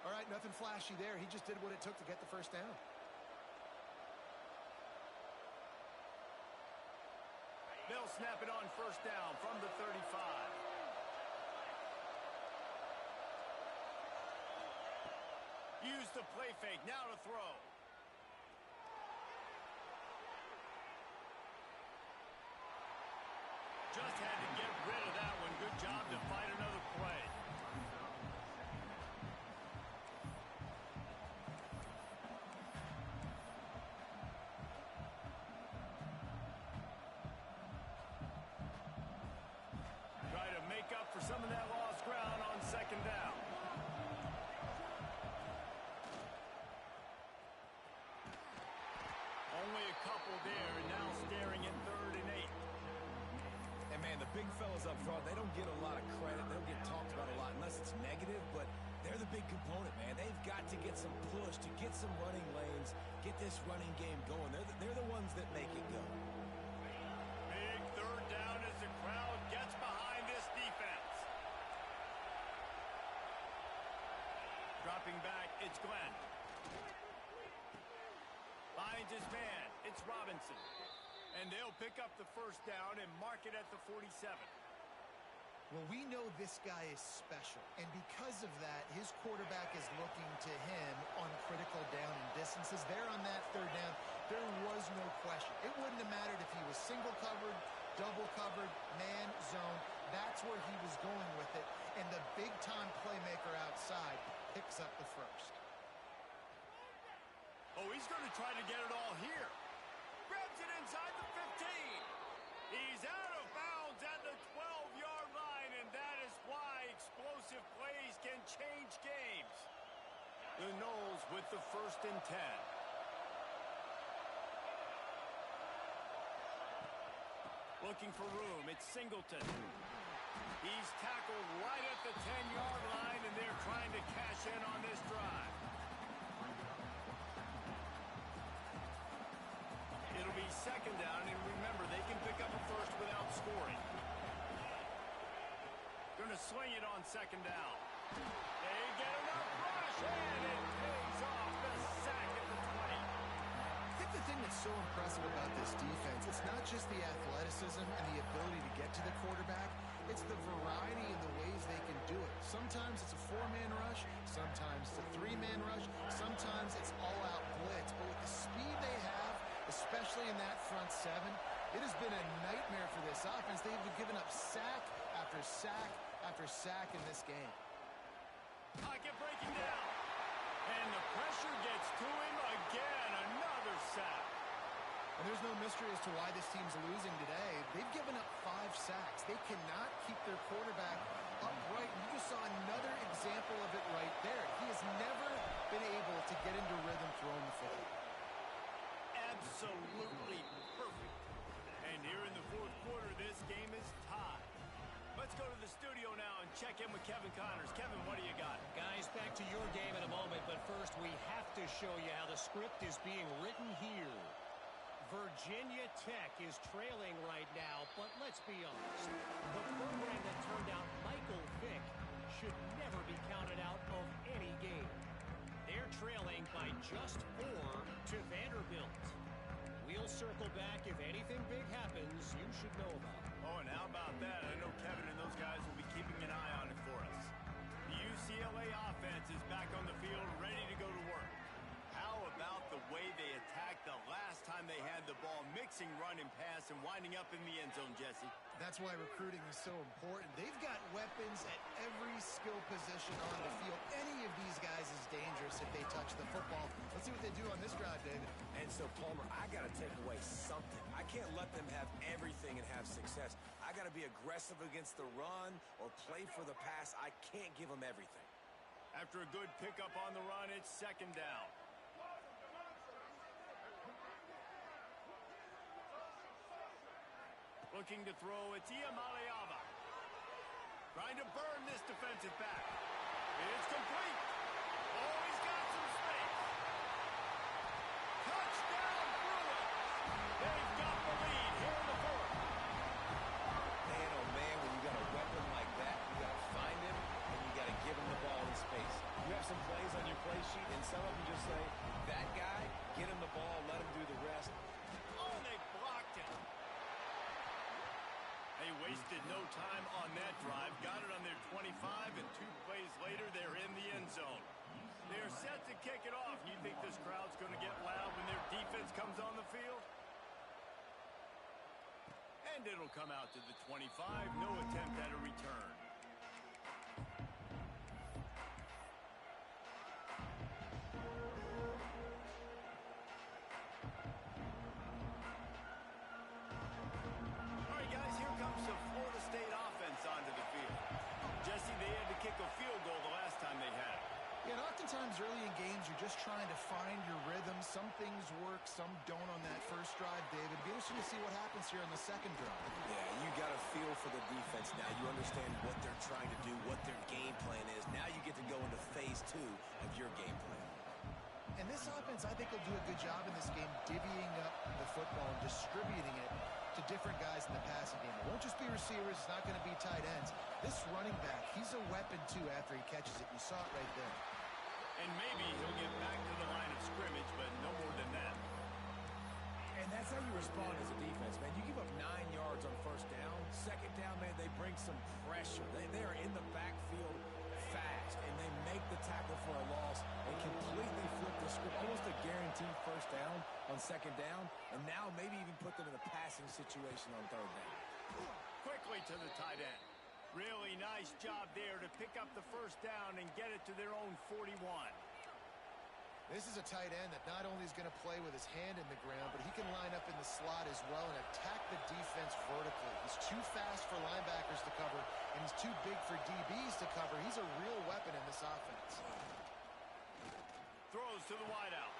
All right, nothing flashy there. He just did what it took to get the first down. They'll snap it on first down from the 35. Use the play fake. Now to throw. Just had to get rid of that one. Good job to fight another play. Try to make up for some of that lost ground on second down. Only a couple there, and now staring at 3rd and 8. And, man, the big fellas up front, they don't get a lot of credit. They don't get talked about a lot unless it's negative, but they're the big component, man. They've got to get some push, to get some running lanes, get this running game going. They're the ones that make it go. Big 3rd down as the crowd gets behind this defense. Dropping back, it's Glenn. Finds his man, it's Robinson. And they'll pick up the first down and mark it at the 47. Well, we know this guy is special, and because of that, his quarterback is looking to him on critical down and distances. There on that 3rd down, there was no question. It wouldn't have mattered if he was single covered, double covered, man, zone. That's where he was going with it, and the big-time playmaker outside picks up the first. Oh, he's going to try to get it all here. Grabs it inside the 15. He's out of bounds at the 12-yard line, and that is why explosive plays can change games. The Noles with the 1st and 10. Looking for room. It's Singleton. He's tackled right at the 10-yard line, and they're trying to cash in on this drive. It'll be second down, and remember, they can pick up a first without scoring. Going to sling it on second down. They get enough rush, and it pays off the sack at the 20. I think the thing that's so impressive about this defense, it's not just the athleticism and the ability to get to the quarterback, it's the variety in the ways they can do it. Sometimes it's a 4-man rush, sometimes it's a 3-man rush, sometimes it's all-out blitz. But with the speed they have, especially in that front 7, it has been a nightmare for this offense. They've given up sack after sack after sack in this game. Pocket breaking down. And the pressure gets to him again. Another sack. And there's no mystery as to why this team's losing today. They've given up 5 sacks. They cannot keep their quarterback upright. And you just saw another example of it right there. He has never been able to get into rhythm throwing the football. Absolutely perfect. And here in the 4th quarter, this game is tied. Let's go to the studio now and check in with Kevin Connors. Kevin, what do you got? Guys, back to your game in a moment, but first we have to show you how the script is being written here. Virginia Tech is trailing right now, but let's be honest. The program that turned out Michael Vick should never be counted out of any game. They're trailing by just 4 to Vanderbilt. We'll circle back. If anything big happens, you should know about it. Oh, and how about that? I know Kevin and those guys will be keeping an eye on it for us. The UCLA offense is back on the field, ready to go to work. How about the way they attacked the last time they had the ball, mixing run and pass and winding up in the end zone, Jesse? That's why recruiting is so important. They've got weapons at every skill position on the field. Any of these guys is dangerous if they touch the football. Let's see what they do on this drive, David. And so, Palmer, I got to take away something. I can't let them have everything and have success. I got to be aggressive against the run or play for the pass. I can't give them everything. After a good pickup on the run, it's second down. Looking to throw, it's Iamaleava. Trying to burn this defensive back. It's complete. Oh, he's got some space. Touchdown, Bruins. They've got the lead here in the fourth. Man, oh man, when you got a weapon like that, you got to find him and you got to give him the ball in space. You have some plays on your play sheet, and some of them just say, that guy, get him the ball, let him do the rest. Oh, they blocked it. They wasted no time on that drive. Got it on their 25, and 2 plays later, they're in the end zone. They're set to kick it off. You think this crowd's going to get loud when their defense comes on the field? And it'll come out to the 25. No attempt at a return. All right, guys, here comes the Florida State offense onto the field. Jesse, they had to kick a field goal the last time they had it. Yeah, and oftentimes early in games, you're just trying to find your rhythm. Some things work, some don't on that first drive, David. It'll be interesting to see what happens here in the second drive. Yeah, you got a feel for the defense now. You understand what they're trying to do, what their game plan is. Now you get to go into phase 2 of your game plan. And this offense, I think, will do a good job in this game divvying up the football and distributing it to different guys in the passing game. It won't just be receivers. It's not going to be tight ends. This running back, he's a weapon, too, after he catches it. You saw it right there. And maybe he'll get back to the line of scrimmage, but no more than that. And that's how you respond as a defense, man. You give up 9 yards on first down. Second down, man, they bring some pressure. They are in the backfield fast, and they make the tackle for a loss and completely flip the script. Almost a guaranteed first down on second down, and now maybe even put them in a passing situation on third down. Quickly to the tight end. Really nice job there to pick up the first down and get it to their own 41. This is a tight end that not only is going to play with his hand in the ground, but he can line up in the slot as well and attack the defense vertically. He's too fast for linebackers to cover, and he's too big for DBs to cover. He's a real weapon in this offense. Throws to the wideout.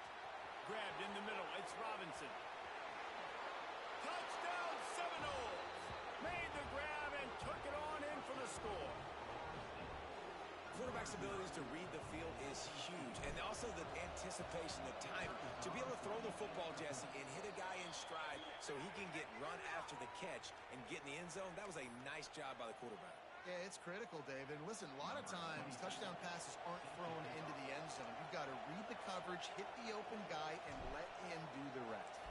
Grabbed in the middle. It's Robinson. Touchdown Seminoles! Made the grab and took it on in for the score. Quarterback's abilities to read the field is huge, and also the anticipation, the time to be able to throw the football, Jesse, and hit a guy in stride so he can get run after the catch and get in the end zone. That was a nice job by the quarterback. Yeah, it's critical, David. And listen, a lot of times touchdown passes aren't thrown into the end zone. You've got to read the coverage, hit the open guy, and let him do the rest.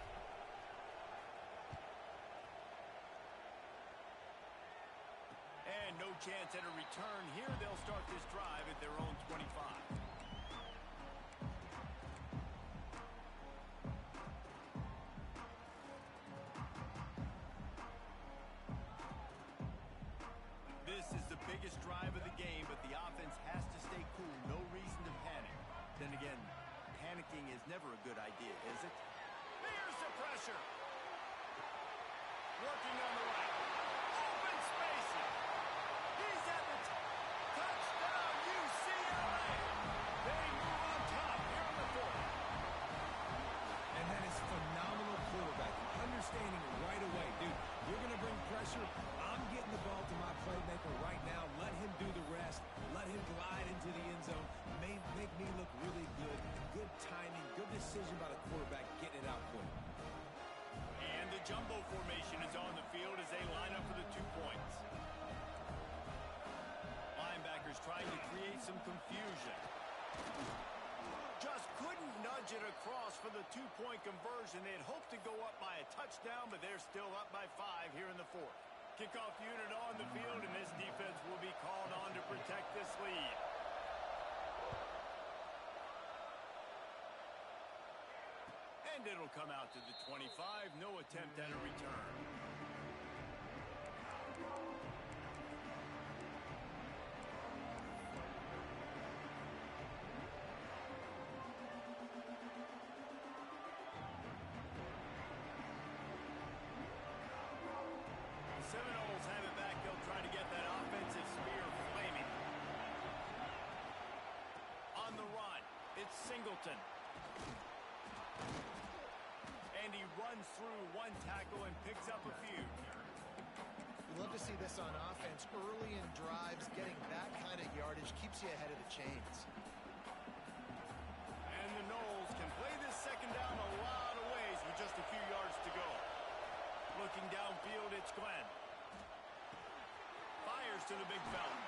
And no chance at a return here. They'll start this drive at their own 25. This is the biggest drive of the game, but the offense has to stay cool. No reason to panic. Then again, panicking is never a good idea, is it? There's the pressure. Working on the right. Open spaces. He's at the touchdown, UCLA. They move on top here in the fourth. And that is phenomenal quarterbacking. Understanding right away, dude, you're going to bring pressure. I'm getting the ball to my playmaker right now. Let him do the rest. Let him glide into the end zone. Make me look really good. Good timing. Good decision by the quarterback getting it out quick. And the jumbo formation is on the field as they line up for the 2 points. Linebackers trying to create some confusion. Just couldn't nudge it across for the 2-point conversion. They had hoped to go up by a touchdown, but they're still up by 5 here in the fourth. Kickoff unit on the field, and this defense will be called on to protect this lead. And it'll come out to the 25. No attempt at a return. The Seminoles have it back. They'll try to get that offensive spear flaming. On the run, it's Singleton. And he runs through one tackle and picks up a few. You love to see this on offense. Early in drives, getting that kind of yardage keeps you ahead of the chains. And the Knowles can play this second down a lot of ways with just a few yards to go. Looking downfield, it's Glenn. Fires to the big fella.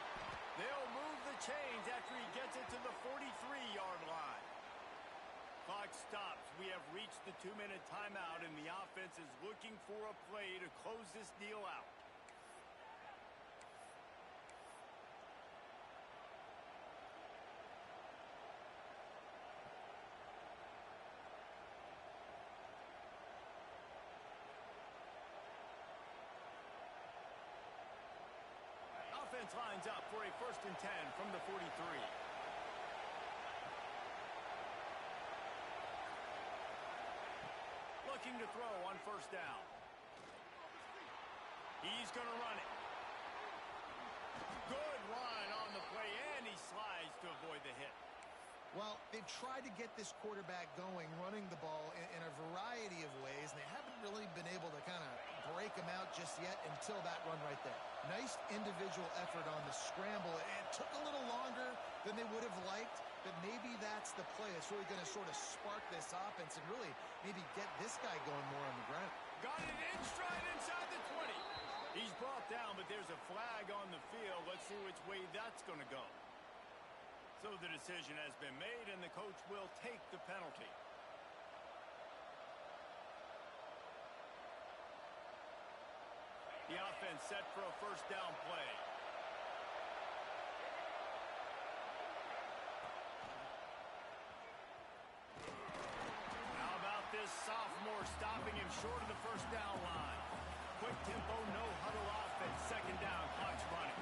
They'll move the chains after he gets it to the 43-yard line. Clock stops. We have reached the 2-minute timeout, and the offense is looking for a play to close this deal out. Offense lines up for a 1st and 10 from the 43. Looking to throw on 1st down. He's going to run it. Good run on the play, and he slides to avoid the hit. Well, they've tried to get this quarterback going, running the ball in a variety of ways, and they haven't really been able to kind of break him out just yet until that run right there. Nice individual effort on the scramble. It took a little longer than they would have liked, but maybe that's the play. It's really going to sort of spark this offense and really maybe get this guy going more on the ground. Got it in stride inside the 20. He's brought down, but there's a flag on the field. Let's see which way that's going to go. So the decision has been made, and the coach will take the penalty. The offense set for a 1st down play. How about this sophomore stopping him short of the 1st down line? Quick tempo, no huddle offense. 2nd down, clock's running.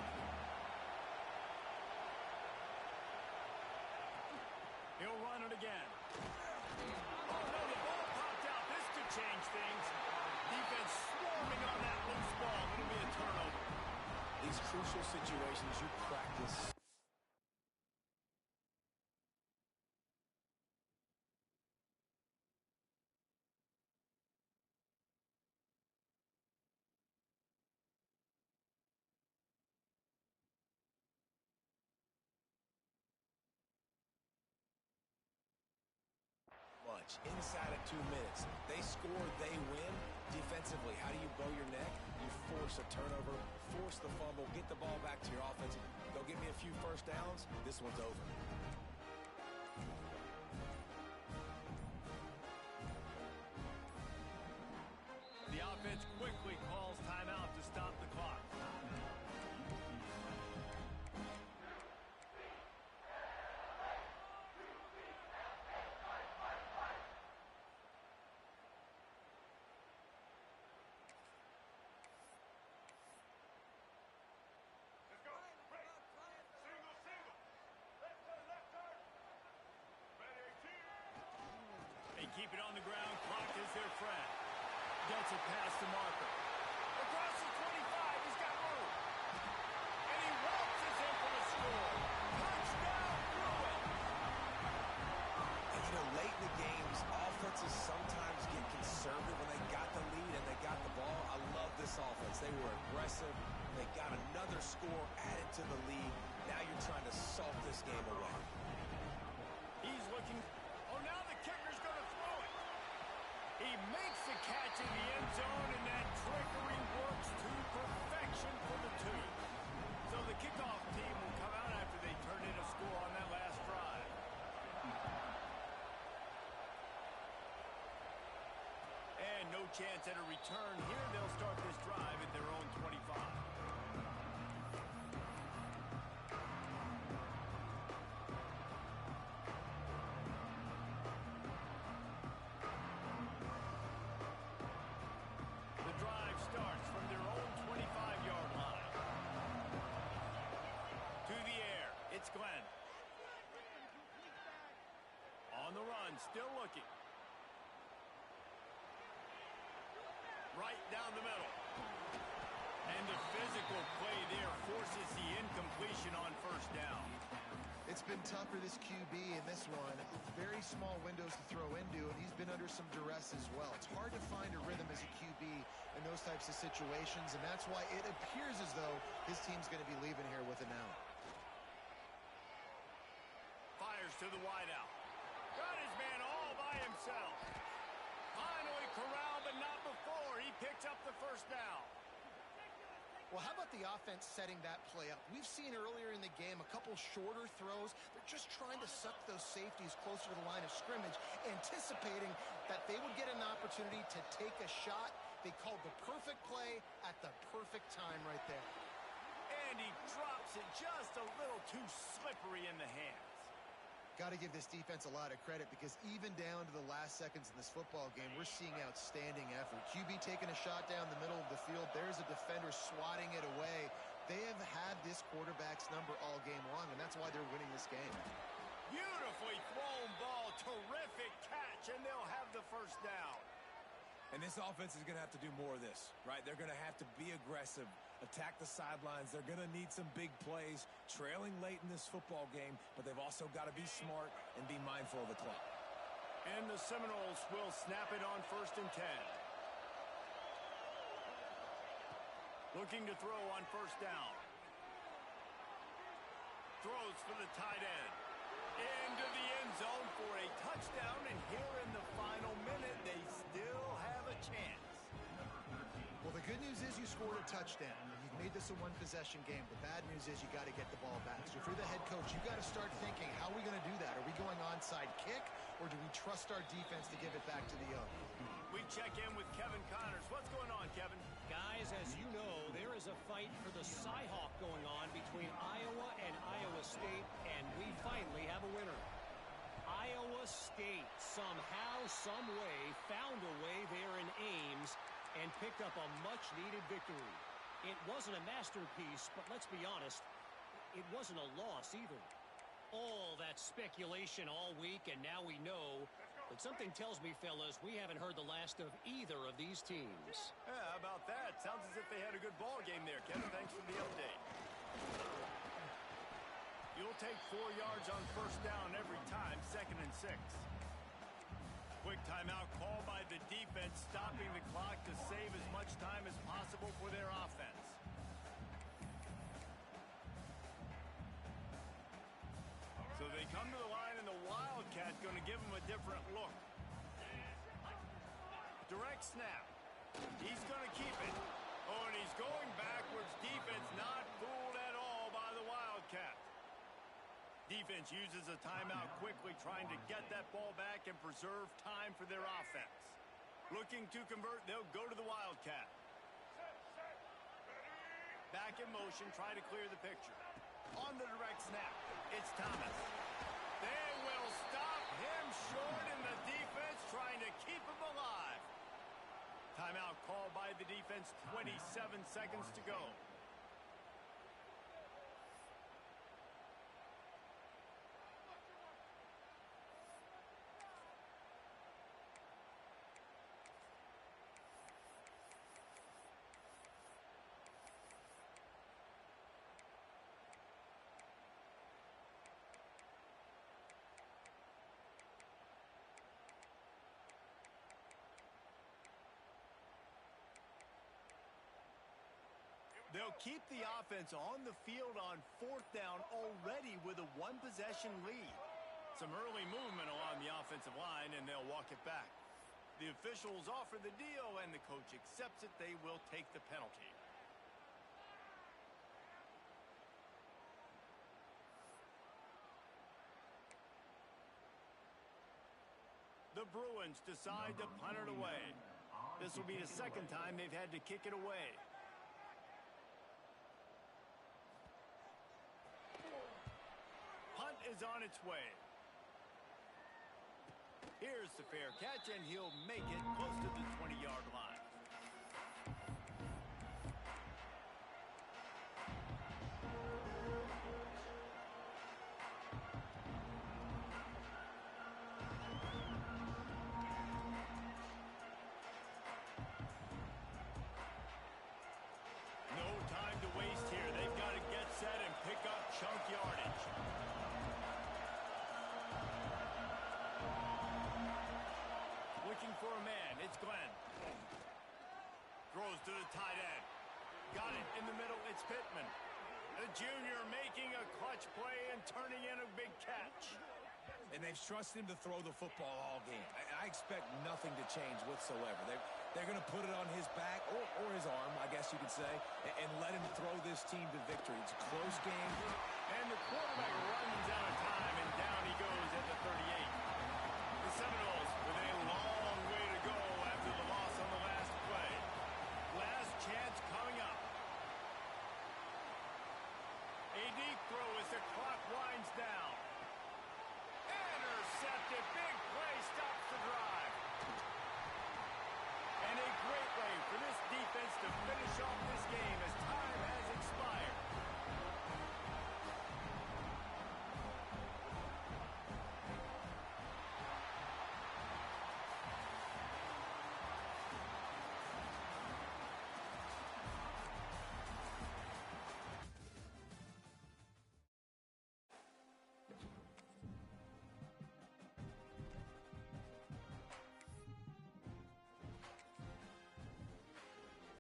He'll run it again. Oh, no, the ball popped out. This could change things. Defense swarming on that loose ball. It'll be a turnover. These crucial situations you practice. Inside of 2 minutes. They score, they win. Defensively, how do you bow your neck? You force a turnover, force the fumble, get the ball back to your offense. Go get me a few 1st downs. This one's over. The offense quickly calls timeout to stop the clock. Keep it on the ground. Clock is their friend. Gets it past the marker. Across the 25. He's got room. And he waltzes in for the score. Touchdown, Bruin. And, late in the games, offenses sometimes get conservative when they got the lead and they got the ball. I love this offense. They were aggressive. They got another score added to the lead. Now you're trying to salt this game away. He's looking. Oh, now the kicker's going to throw it. He makes the catch in the end zone, and that trickery works to perfection for the 2. So the kickoff team will come out after they turn in a score on that last drive. And no chance at a return here. They'll start this drive at their own 25. Glenn. On the run, still looking. Right down the middle. And the physical play there forces the incompletion on 1st down. It's been tough for this QB in this one. Very small windows to throw into, and he's been under some duress as well. It's hard to find a rhythm as a QB in those types of situations, and that's why it appears as though his team's going to be leaving here with an L. Fires to the wideout. Got his man all by himself. Finally corralled, but not before. He picks up the first down. Well, how about the offense setting that play up? We've seen earlier in the game a couple shorter throws. They're just trying to suck those safeties closer to the line of scrimmage, anticipating that they would get an opportunity to take a shot. They called the perfect play at the perfect time right there. And he drops it just a little too slippery in the hands. Got to give this defense a lot of credit because even down to the last seconds in this football game, we're seeing outstanding effort. QB taking a shot down the middle of the field. There's a defender swatting it away. They have had this quarterback's number all game long, and that's why they're winning this game. Beautifully thrown ball. Terrific catch, and they'll have the first down. And this offense is going to have to do more of this, right? They're going to have to be aggressive, attack the sidelines. They're going to need some big plays, trailing late in this football game, but they've also got to be smart and be mindful of the clock. And the Seminoles will snap it on 1st and 10. Looking to throw on 1st down. Throws for the tight end. Into the end zone for a touchdown, and here in the final minute, they still have a chance. Well, the good news is you scored a touchdown. You've made this a one-possession game. The bad news is you got to get the ball back. So if you're the head coach, you got to start thinking, how are we going to do that? Are we going onside kick, or do we trust our defense to give it back to the other? We check in with Kevin Connors. What's going on, Kevin? Guys, as you know, there is a fight for the Cy-Hawk going on between Iowa and Iowa State, and we finally have a winner. Iowa State somehow, some way, found a way there in Ames and picked up a much-needed victory. It wasn't a masterpiece, but let's be honest, it wasn't a loss either. All that speculation all week, and now we know. But something tells me, fellas, we haven't heard the last of either of these teams. Yeah, how about that? Sounds as if they had a good ball game there, Kevin. Thanks for the update. You'll take 4 yards on 1st down every time, 2nd and 6. Quick timeout call by the defense, stopping the clock to save as much time as possible for their offense. So they come to the line, and the Wildcat going to give them a different look. Direct snap. He's going to keep it. Oh, and he's going backwards. Defense not fooled at all by the Wildcat. Defense uses a timeout quickly, trying to get that ball back and preserve time for their offense. Looking to convert, they'll go to the Wildcat. Back in motion, try to clear the picture. On the direct snap, it's Thomas. They will stop him short, and the defense trying to keep him alive. Timeout called by the defense, 27 seconds to go. They'll keep the offense on the field on 4th down already with a one-possession lead. Some early movement along the offensive line, and they'll walk it back. The officials offer the deal, and the coach accepts it. They will take the penalty. The Bruins decide to punt it away. This will be the 2nd time they've had to kick it away. Punt is on its way. Here's the fair catch, and he'll make it close to the 20-yard line. No time to waste here. They've got to get set and pick up chunk yardage. Looking for a man. It's Glenn. throws to the tight end. Got it in the middle. It's Pittman. The junior making a clutch play and turning in a big catch. And they've trusted him to throw the football all game. I expect nothing to change whatsoever. They're going to put it on his back or his arm, I guess you could say, and let him throw this team to victory. It's a close game. And the quarterback runs out of time, and